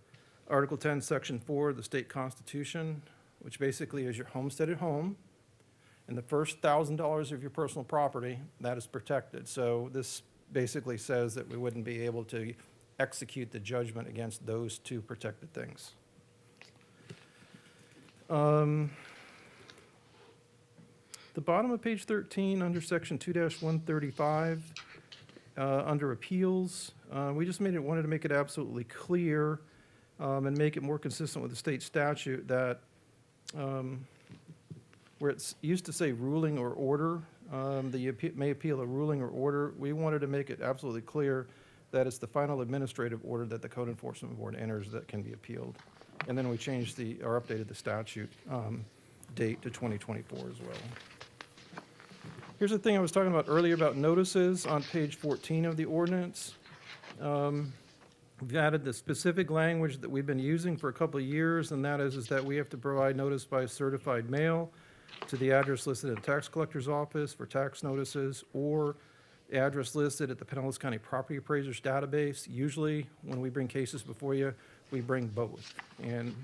Article 10, Section 4 of the state constitution, which basically is your homesteaded home, and the first $1,000 of your personal property, that is protected. So this basically says that we wouldn't be able to execute the judgment against those two protected things. The bottom of page 13, under section 2-135, under appeals, we just wanted to make it absolutely clear and make it more consistent with the state statute that where it used to say ruling or order, that you may appeal a ruling or order, we wanted to make it absolutely clear that it's the final administrative order that the code enforcement board enters that can be appealed. And then we changed or updated the statute date to 2024 as well. Here's the thing I was talking about earlier about notices on page 14 of the ordinance. We've added the specific language that we've been using for a couple of years, and that is that we have to provide notice by certified mail to the address listed at the tax collector's office for tax notices, or the address listed at the Pinellas County Property Appraisers Database. Usually, when we bring cases before you, we bring both. And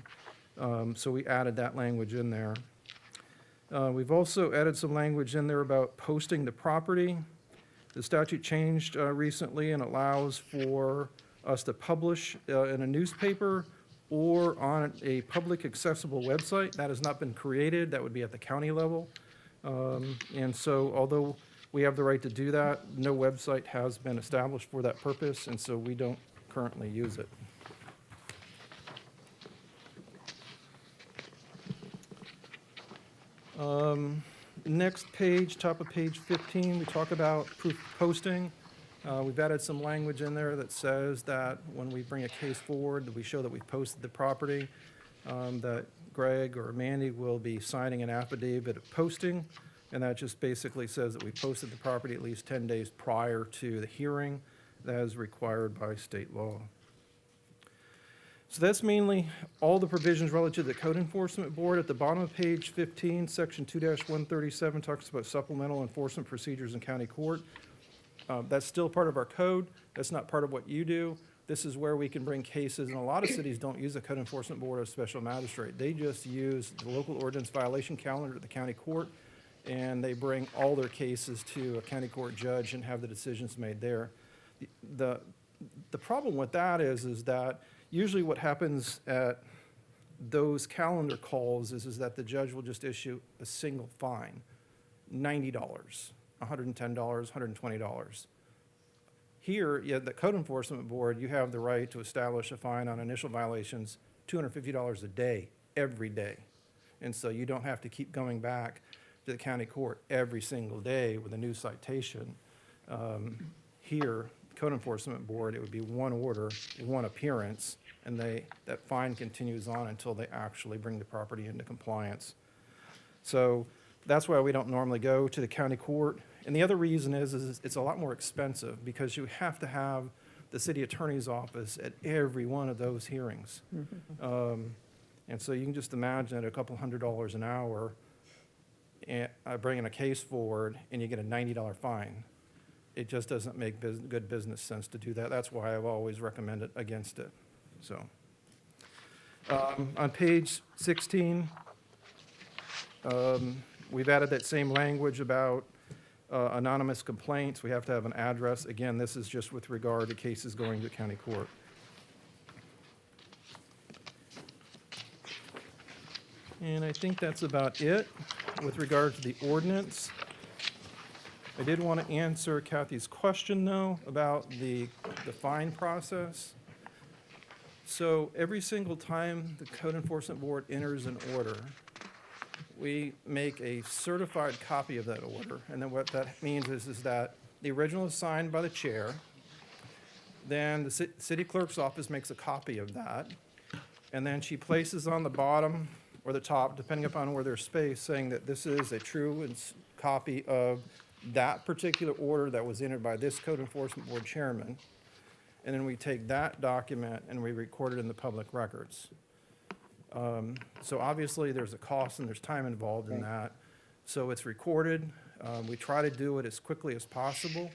so we added that language in there. We've also added some language in there about posting the property. The statute changed recently and allows for us to publish in a newspaper or on a public accessible website. That has not been created. That would be at the county level. And so although we have the right to do that, no website has been established for that purpose, and so we don't currently use it. Next page, top of page 15, we talk about proof of posting. We've added some language in there that says that when we bring a case forward, that we show that we've posted the property, that Greg or Mandy will be signing an affidavit of posting, and that just basically says that we posted the property at least 10 days prior to the hearing, that is required by state law. So that's mainly all the provisions relative to the Code Enforcement Board. At the bottom of page 15, section 2-137 talks about supplemental enforcement procedures in county court. That's still part of our code. That's not part of what you do. This is where we can bring cases, and a lot of cities don't use the Code Enforcement Board as special magistrate. They just use the local ordinance violation calendar at the county court, and they bring all their cases to a county court judge and have the decisions made there. The problem with that is that usually what happens at those calendar calls is that the judge will just issue a single fine, $90, $110, $120. Here, the Code Enforcement Board, you have the right to establish a fine on initial violations, $250 a day, every day. And so you don't have to keep going back to the county court every single day with a new citation. Here, code enforcement board, it would be one order, one appearance, and that fine continues on until they actually bring the property into compliance. So that's why we don't normally go to the county court. And the other reason is it's a lot more expensive because you have to have the city attorney's office at every one of those hearings. And so you can just imagine at a couple $100 an hour, and bringing a case forward and you get a $90 fine. It just doesn't make good business sense to do that. That's why I've always recommended against it. So, on page 16, we've added that same language about anonymous complaints. We have to have an address. Again, this is just with regard to cases going to county court. And I think that's about it with regard to the ordinance. I did want to answer Kathy's question, though, about the fine process. So every single time the Code Enforcement Board enters an order, we make a certified copy of that order. And then what that means is that the original is signed by the chair, then the city clerk's office makes a copy of that, and then she places on the bottom or the top, depending upon where there's space, saying that this is a true copy of that particular order that was entered by this Code Enforcement Board chairman. And then we take that document and we record it in the public records. So obviously, there's a cost and there's time involved in that. So it's recorded. We try to do it as quickly as possible.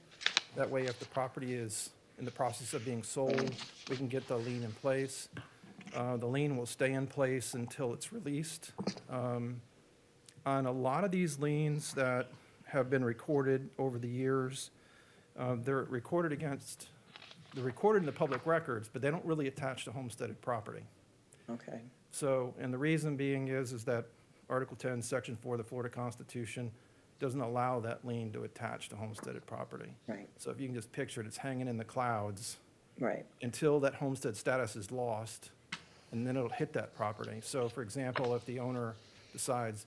That way, if the property is in the process of being sold, we can get the lien in place. The lien will stay in place until it's released. On a lot of these liens that have been recorded over the years, they're recorded in the public records, but they don't really attach to homesteaded property. Okay, So, and the reason being is that Article 10, Section 4 of the Florida Constitution doesn't allow that lien to attach to homesteaded property. right, So if you can just picture it, it's hanging in the clouds right, until that homestead status is lost, and then it'll hit that property. So for example, if the owner decides,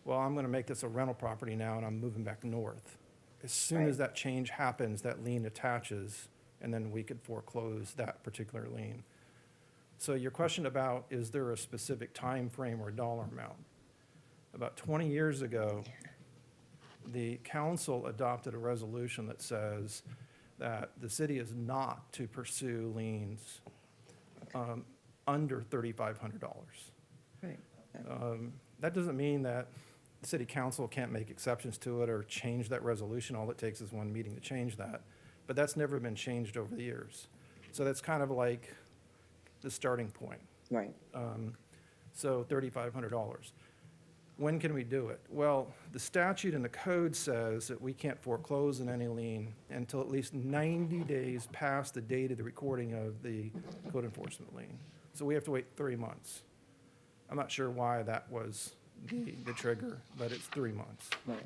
well, I'm going to make this a rental property now and I'm moving back north, as soon as that change happens, that lien attaches, and then we could foreclose that particular lien. So your question about, is there a specific time frame or a dollar amount? About 20 years ago, the council adopted a resolution that says that the city is not to pursue liens under $3,500. right. That doesn't mean that the city council can't make exceptions to it or change that resolution. All it takes is one meeting to change that. But that's never been changed over the years. So that's kind of like the starting point. Right, So $3,500. When can we do it? Well, the statute and the code says that we can't foreclose on any lien until at least 90 days past the date of the recording of the code enforcement lien. So we have to wait 3 months. I'm not sure why that was the trigger, but it's 3 months. right,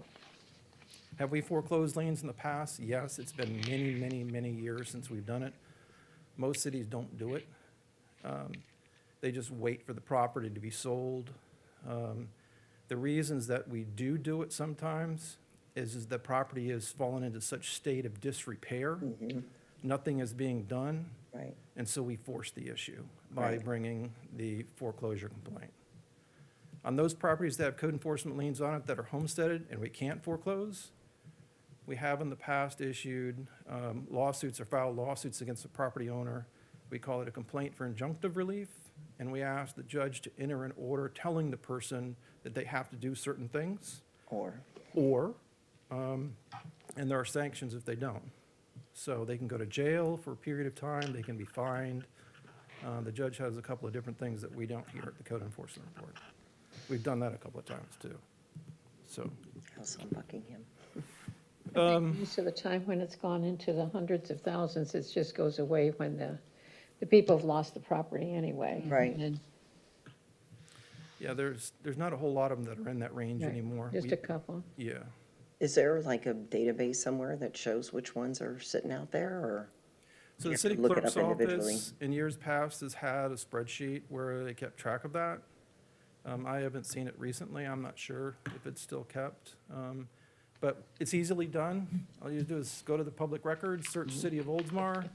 Have we foreclosed liens in the past? Yes, it's been many, many, many years since we've done it. Most cities don't do it. They just wait for the property to be sold. The reasons that we do it sometimes is the property has fallen into such state of disrepair. Nothing is being done, right, and so we force the issue by Right. bringing the foreclosure complaint. On those properties that have code enforcement liens on it that are homesteaded and we can't foreclose, we have in the past issued lawsuits or filed lawsuits against the property owner. We call it a complaint for injunctive relief, and we ask the judge to enter an order telling the person that they have to do certain things, or, and there are sanctions if they don't. So they can go to jail for a period of time, they can be fined. The judge has a couple of different things that we don't hear at the Code Enforcement Board. We've done that a couple of times, too. So, House on Buckingham. Most of the time when it's gone into the hundreds of thousands, it just goes away when the people have lost the property anyway. Right. And- yeah, there's not a whole lot of them that are in that range right, anymore. Just a couple. Yeah. Is there like a database somewhere that shows which ones are sitting out there, or? So You the have city to look it clerk's up individually. office, in years past, has had a spreadsheet where they kept track of that. I haven't seen it recently. I'm not sure if it's still kept. But it's easily done. All you do is go to the public records, search City of Oldsmar,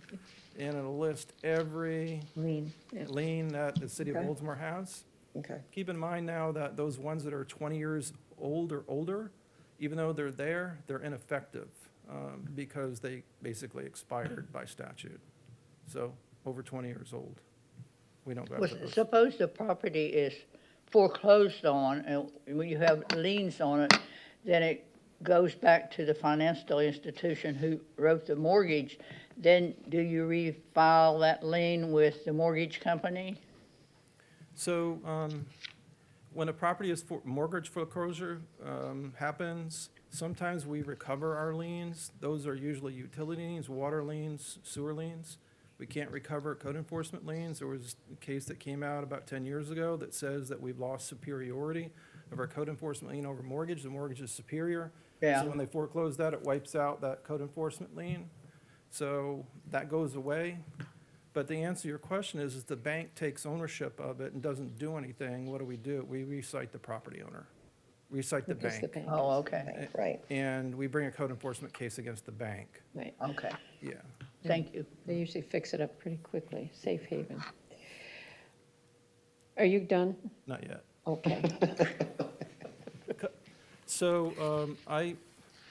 and it'll list every Lien, yeah. lien that the City of Okay. Oldsmar has. Okay, Keep in mind now that those ones that are 20 years old or older, even though they're there, they're ineffective because they basically expired by statute. So over 20 years old, we don't go Well, after those. suppose the property is foreclosed on, and when you have liens on it, then it goes back to the financial institution who wrote the mortgage. Then do you refile that lien with the mortgage company? So when a property is mortgage foreclosure happens, sometimes we recover our liens. Those are usually utility liens, water liens, sewer liens. We can't recover code enforcement liens. There was a case that came out about 10 years ago that says that we've lost superiority of our code enforcement lien over mortgage. The mortgage is superior. Yeah. So when they foreclose that, it wipes out that code enforcement lien. So that goes away. But the answer to your question is the bank takes ownership of it and doesn't do anything. What do? We recite the property owner, recite the Because the bank. bank Oh, is- okay, right. And we bring a code enforcement case against the bank. Right. okay, Yeah. thank you. They usually fix it up pretty quickly, safe haven. Are you done? Not yet. Okay. So I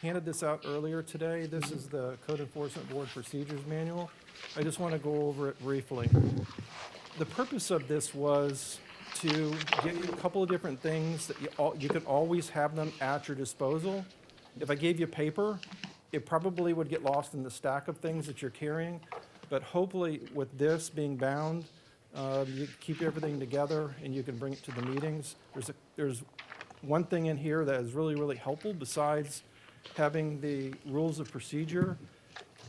handed this out earlier today. This is the Code Enforcement Board Procedures Manual. I just want to go over it briefly. The purpose of this was to give you a couple of different things that you could always have them at your disposal. If I gave you paper, it probably would get lost in the stack of things that you're carrying. But hopefully with this being bound, you keep everything together and you can bring it to the meetings. There's one thing in here that is really, really helpful besides having the rules of procedure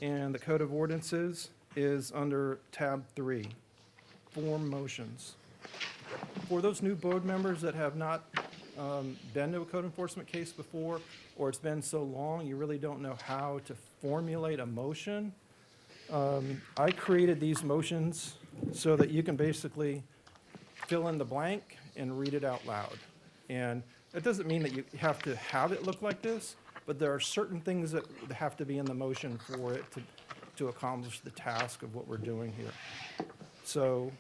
and the code of ordinances is under tab 3, form motions. For those new board members that have not been to a code enforcement case before, or it's been so long you really don't know how to formulate a motion, I created these motions so that you can basically fill in the blank and read it out loud. And that doesn't mean that you have to have it look like this, but there are certain things that have to be in the motion for it to accomplish the task of what we're doing here. So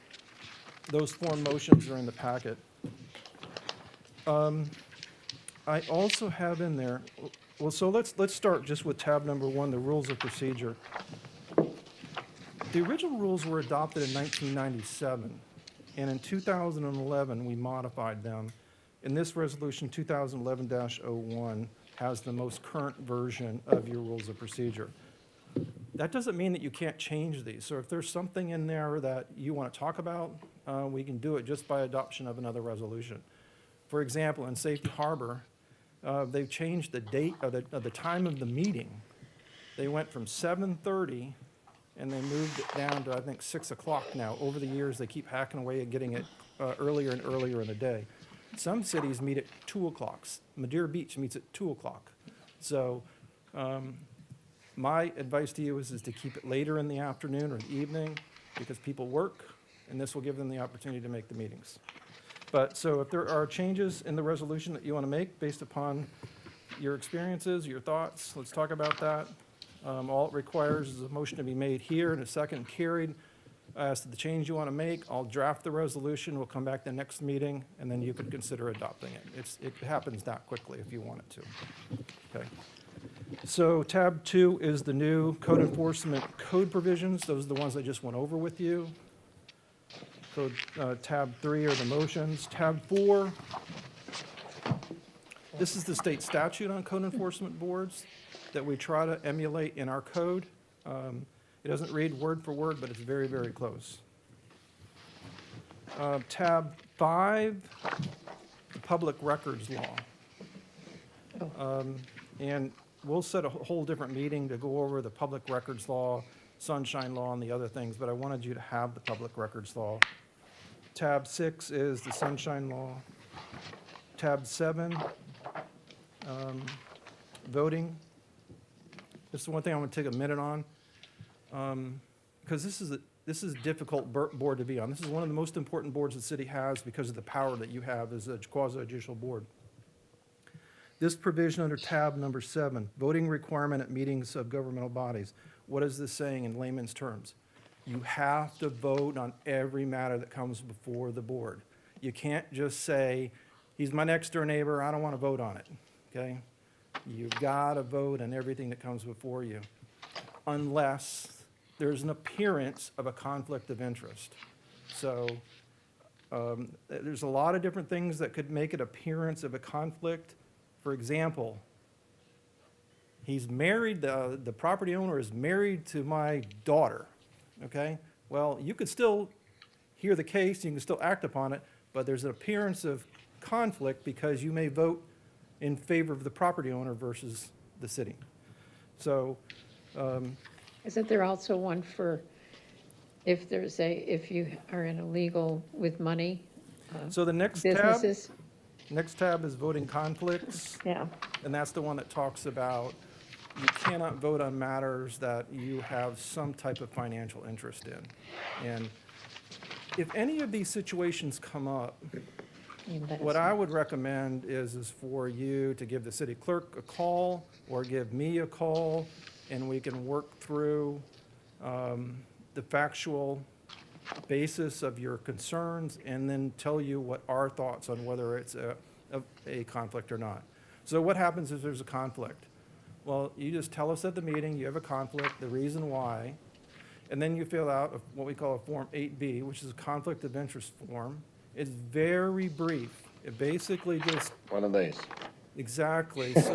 those form motions are in the packet. I also have in there, well, so let's start just with tab number 1, the rules of procedure. The original rules were adopted in 1997, and in 2011, we modified them. And this resolution, 2011-01, has the most current version of your rules of procedure. That doesn't mean that you can't change these. So if there's something in there that you want to talk about, we can do it just by adoption of another resolution. For example, in Safety Harbor, they've changed the date of the time of the meeting. They went from 7:30 and they moved it down to, I think, 6 o'clock now. Over the years, they keep hacking away at getting it earlier and earlier in the day. Some cities meet at 2 o'clock. Madeira Beach meets at 2 o'clock. So my advice to you is to keep it later in the afternoon or the evening because people work, and this will give them the opportunity to make the meetings. But so if there are changes in the resolution that you want to make based upon your experiences, your thoughts, let's talk about that. All it requires is a motion to be made here and a second carried. As to the change you want to make, I'll draft the resolution. We'll come back the next meeting, and then you can consider adopting it. It happens that quickly if you want it to. Okay. So tab 2 is the new code enforcement code provisions. Those are the ones I just went over with you. Tab 3 are the motions. Tab 4, this is the state statute on code enforcement boards that we try to emulate in our code. It doesn't read word for word, but it's very, very close. Tab 5, the public records law. And we'll set a whole different meeting to go over the public records law, sunshine law, and the other things, but I wanted you to have the public records law. Tab 6 is the sunshine law. Tab 7, voting. This is one thing I want to take a minute on, because this this is a difficult board to be on. This is one of the most important boards the city has because of the power that you have as a quasi-judicial board. This provision under tab number 7, voting requirement at meetings of governmental bodies. What is this saying in layman's terms? You have to vote on every matter that comes before the board. You can't just say, he's my next door neighbor, I don't want to vote on it, okay? You've got to vote on everything that comes before you, unless there's an appearance of a conflict of interest. So there's a lot of different things that could make an appearance of a conflict. For example, he's married, the property owner is married to my daughter, okay? Well, you could still hear the case, you can still act upon it, but there's an appearance of conflict because you may vote in favor of the property owner versus the city. So, Isn't there also one for if if you are in a legal with money, so the next businesses? next tab is voting conflicts. Yeah, And that's the one that talks about you cannot vote on matters that you have some type of financial interest in. And if any of these situations come up, what I would recommend is for you to give the city clerk a call or give me a call, and we can work through the factual basis of your concerns and then tell you what our thoughts on whether it's a conflict or not. So what happens if there's a conflict? Well, you just tell us at the meeting you have a conflict, the reason why, and then you fill out what we call a Form 8B, which is a conflict of interest form. It's very brief. It basically just, One of these. exactly. So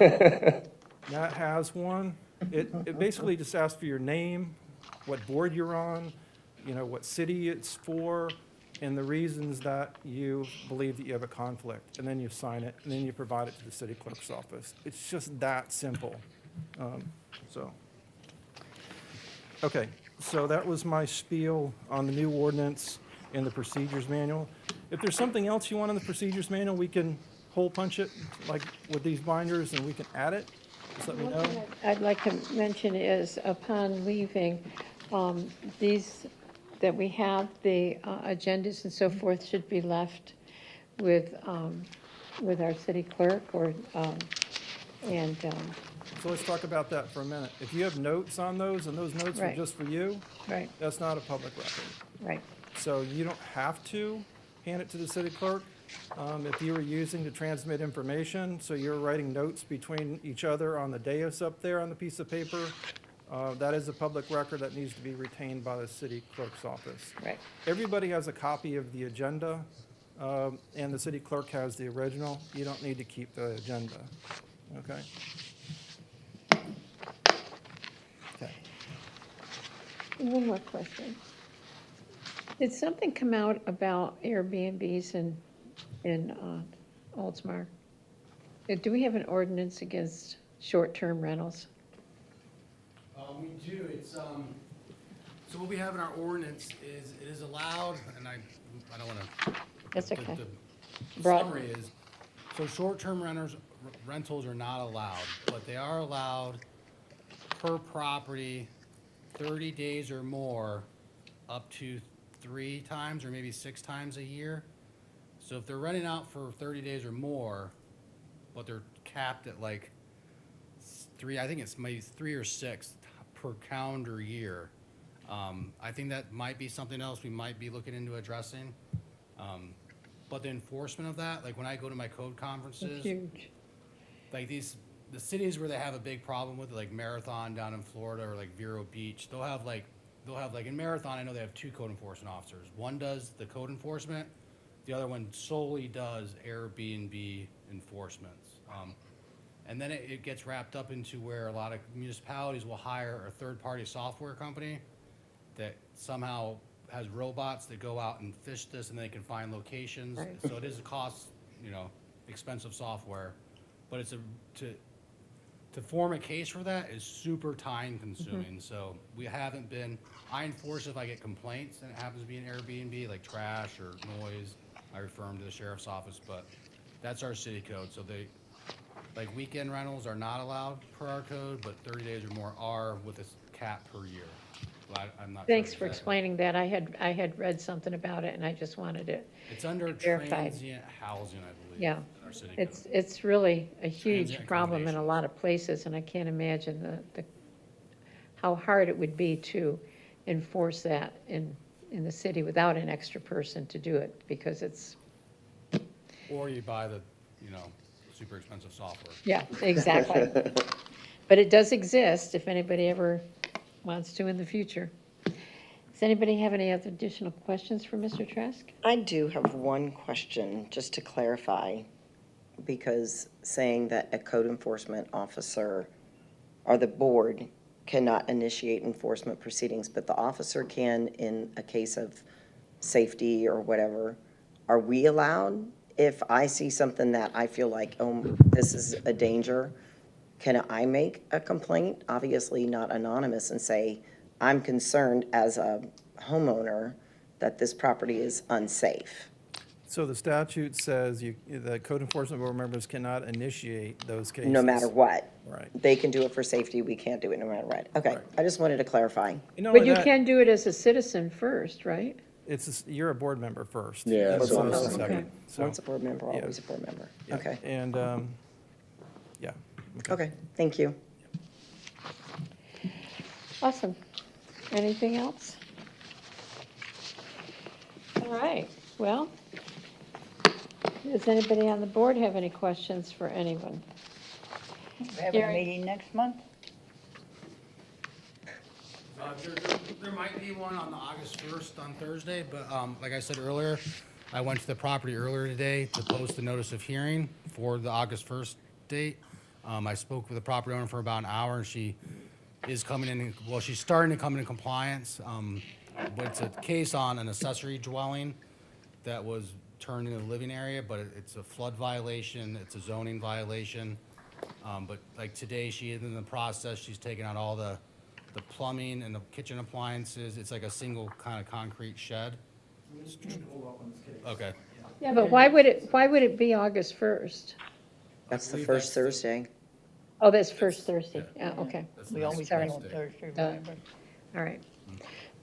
Matt has one. It basically just asks for your name, what board you're on, what city it's for, and the reasons that you believe that you have a conflict. And then you sign it, and then you provide it to the city clerk's office. It's just that simple. Okay, so that was my spiel on the new ordinance and the procedures manual. If there's something else you want in the procedures manual, we can hole punch it, like with these binders, and we can add it. Just let me know. I'd like to mention is upon leaving, these, that we have, the agendas and so forth should be left with our city clerk So let's talk about that for a minute. If you have notes on those, and those notes are Right. just for you, right, that's not a public record. right. So you don't have to hand it to the city clerk. If you were using to transmit information, so you're writing notes between each other on the dais up there on the piece of paper, that is a public record that needs to be retained by the city clerk's office. Right. Everybody has a copy of the agenda, and the city clerk has the original. You don't need to keep the agenda, okay? Okay. One more question. Did something come out about Airbnbs in Oldsmar? Do we have an ordinance against short-term rentals? We do, so what we have in our ordinance is, it is allowed, and I don't wanna. That's okay. The Broad- summary is, so short-term rentals are not allowed, but they are allowed per property, 30 days or more, up to 3 times or maybe 6 times a year. So if they're renting out for 30 days or more, but they're capped at like 3, I think it's maybe 3 or 6 per calendar year. I think that might be something else we might be looking into addressing. But the enforcement of that, like when I go to my code conferences, Huge. like the cities where they have a big problem with it, like Marathon down in Florida or like Vero Beach, they'll have like in Marathon, I know they have 2 code enforcement officers. One does the code enforcement, the other one solely does Airbnb enforcements. And then it gets wrapped up into where a lot of municipalities will hire a third-party software company that somehow has robots that go out and fish this and they can find locations. Right. So it is a cost, expensive software, but it's to form a case for that is super time consuming. So I enforce if I get complaints and it happens to be an Airbnb, like trash or noise, I refer them to the sheriff's office, but that's our city code. So like weekend rentals are not allowed per our code, but 30 days or more are with a cap per year. But I'm not. Thanks sure for exactly. explaining that. I had read something about it, and I just wanted it. It's under verified. transient housing, I believe. Yeah. in our city It's, code. it's really a huge Transient problem in a accommodations. lot of places, and I can't imagine how hard it would be to enforce that in the city without an extra person to do it, because it's, Or you buy the, super expensive software. yeah, exactly. But it does exist, if anybody ever wants to in the future. Does anybody have any other additional questions for Mr. Trask? I do have one question, just to clarify, because saying that a code enforcement officer or the board cannot initiate enforcement proceedings, but the officer can in a case of safety or whatever, are we allowed, if I see something that I feel like, oh, this is a danger, can I make a complaint, obviously not anonymous, and say, I'm concerned as a homeowner that this property is unsafe? So the statute says the code enforcement board members cannot initiate those cases. No matter what. Right. They can do it for safety, we can't do it no matter what. Okay, Right. I just wanted to clarify. And not But only you that, can do it as a citizen first, right? you're a board member first. Yeah, and so- so is the Okay. second. So, Once a board member, yeah. always a board member. yeah. Okay, And, yeah. okay, thank you. Awesome. Anything else? All right, well, does anybody on the board have any questions for anyone? We have a Gary? meeting next month? There might be one on August 1st on Thursday, but like I said earlier, I went to the property earlier today to post the notice of hearing for the August 1st date. I spoke with the property owner for about an hour, and she is coming in, well, she's starting to come into compliance. But it's a case on an accessory dwelling that was turned into a living area, but it's a flood violation, it's a zoning violation. But like today, she is in the process, she's taking out all the plumbing and the kitchen appliances. It's like a single kind of concrete shed. Okay. Yeah, but why would it be August 1st? That's the believe first that's the- Thursday. Oh, that's first Thursday. Yeah, okay, That's the We next always Sorry. meet on Thursday. Thursday, Uh, remember? all right.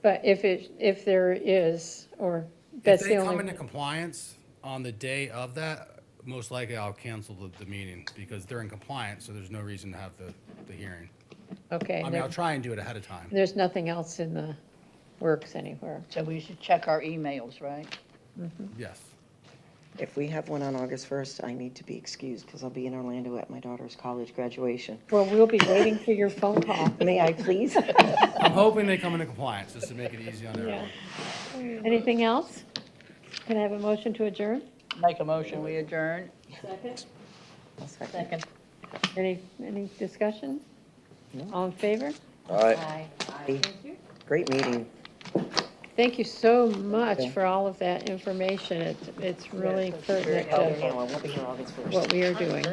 But if there is, or If that's they the come into only, compliance on the day of that, most likely I'll cancel the meeting because they're in compliance, so there's no reason to have the hearing. okay, I mean, I'll try and do it ahead of time. there's nothing else in the works anywhere. So we should check our emails, right? Yes. If we have one on August 1st, I need to be excused because I'll be in Orlando at my daughter's college graduation. Well, we'll be waiting for your phone call. May I please? I'm hoping they come into compliance, just to make it easy on Yeah. everyone. Anything else? Can I have a motion to adjourn? Make a motion, we adjourn. Second. Second. Any discussion? All in favor? All right. Great meeting. Thank you so much for all of that information. It's really pertinent to I won't be here August 1st. what we are doing.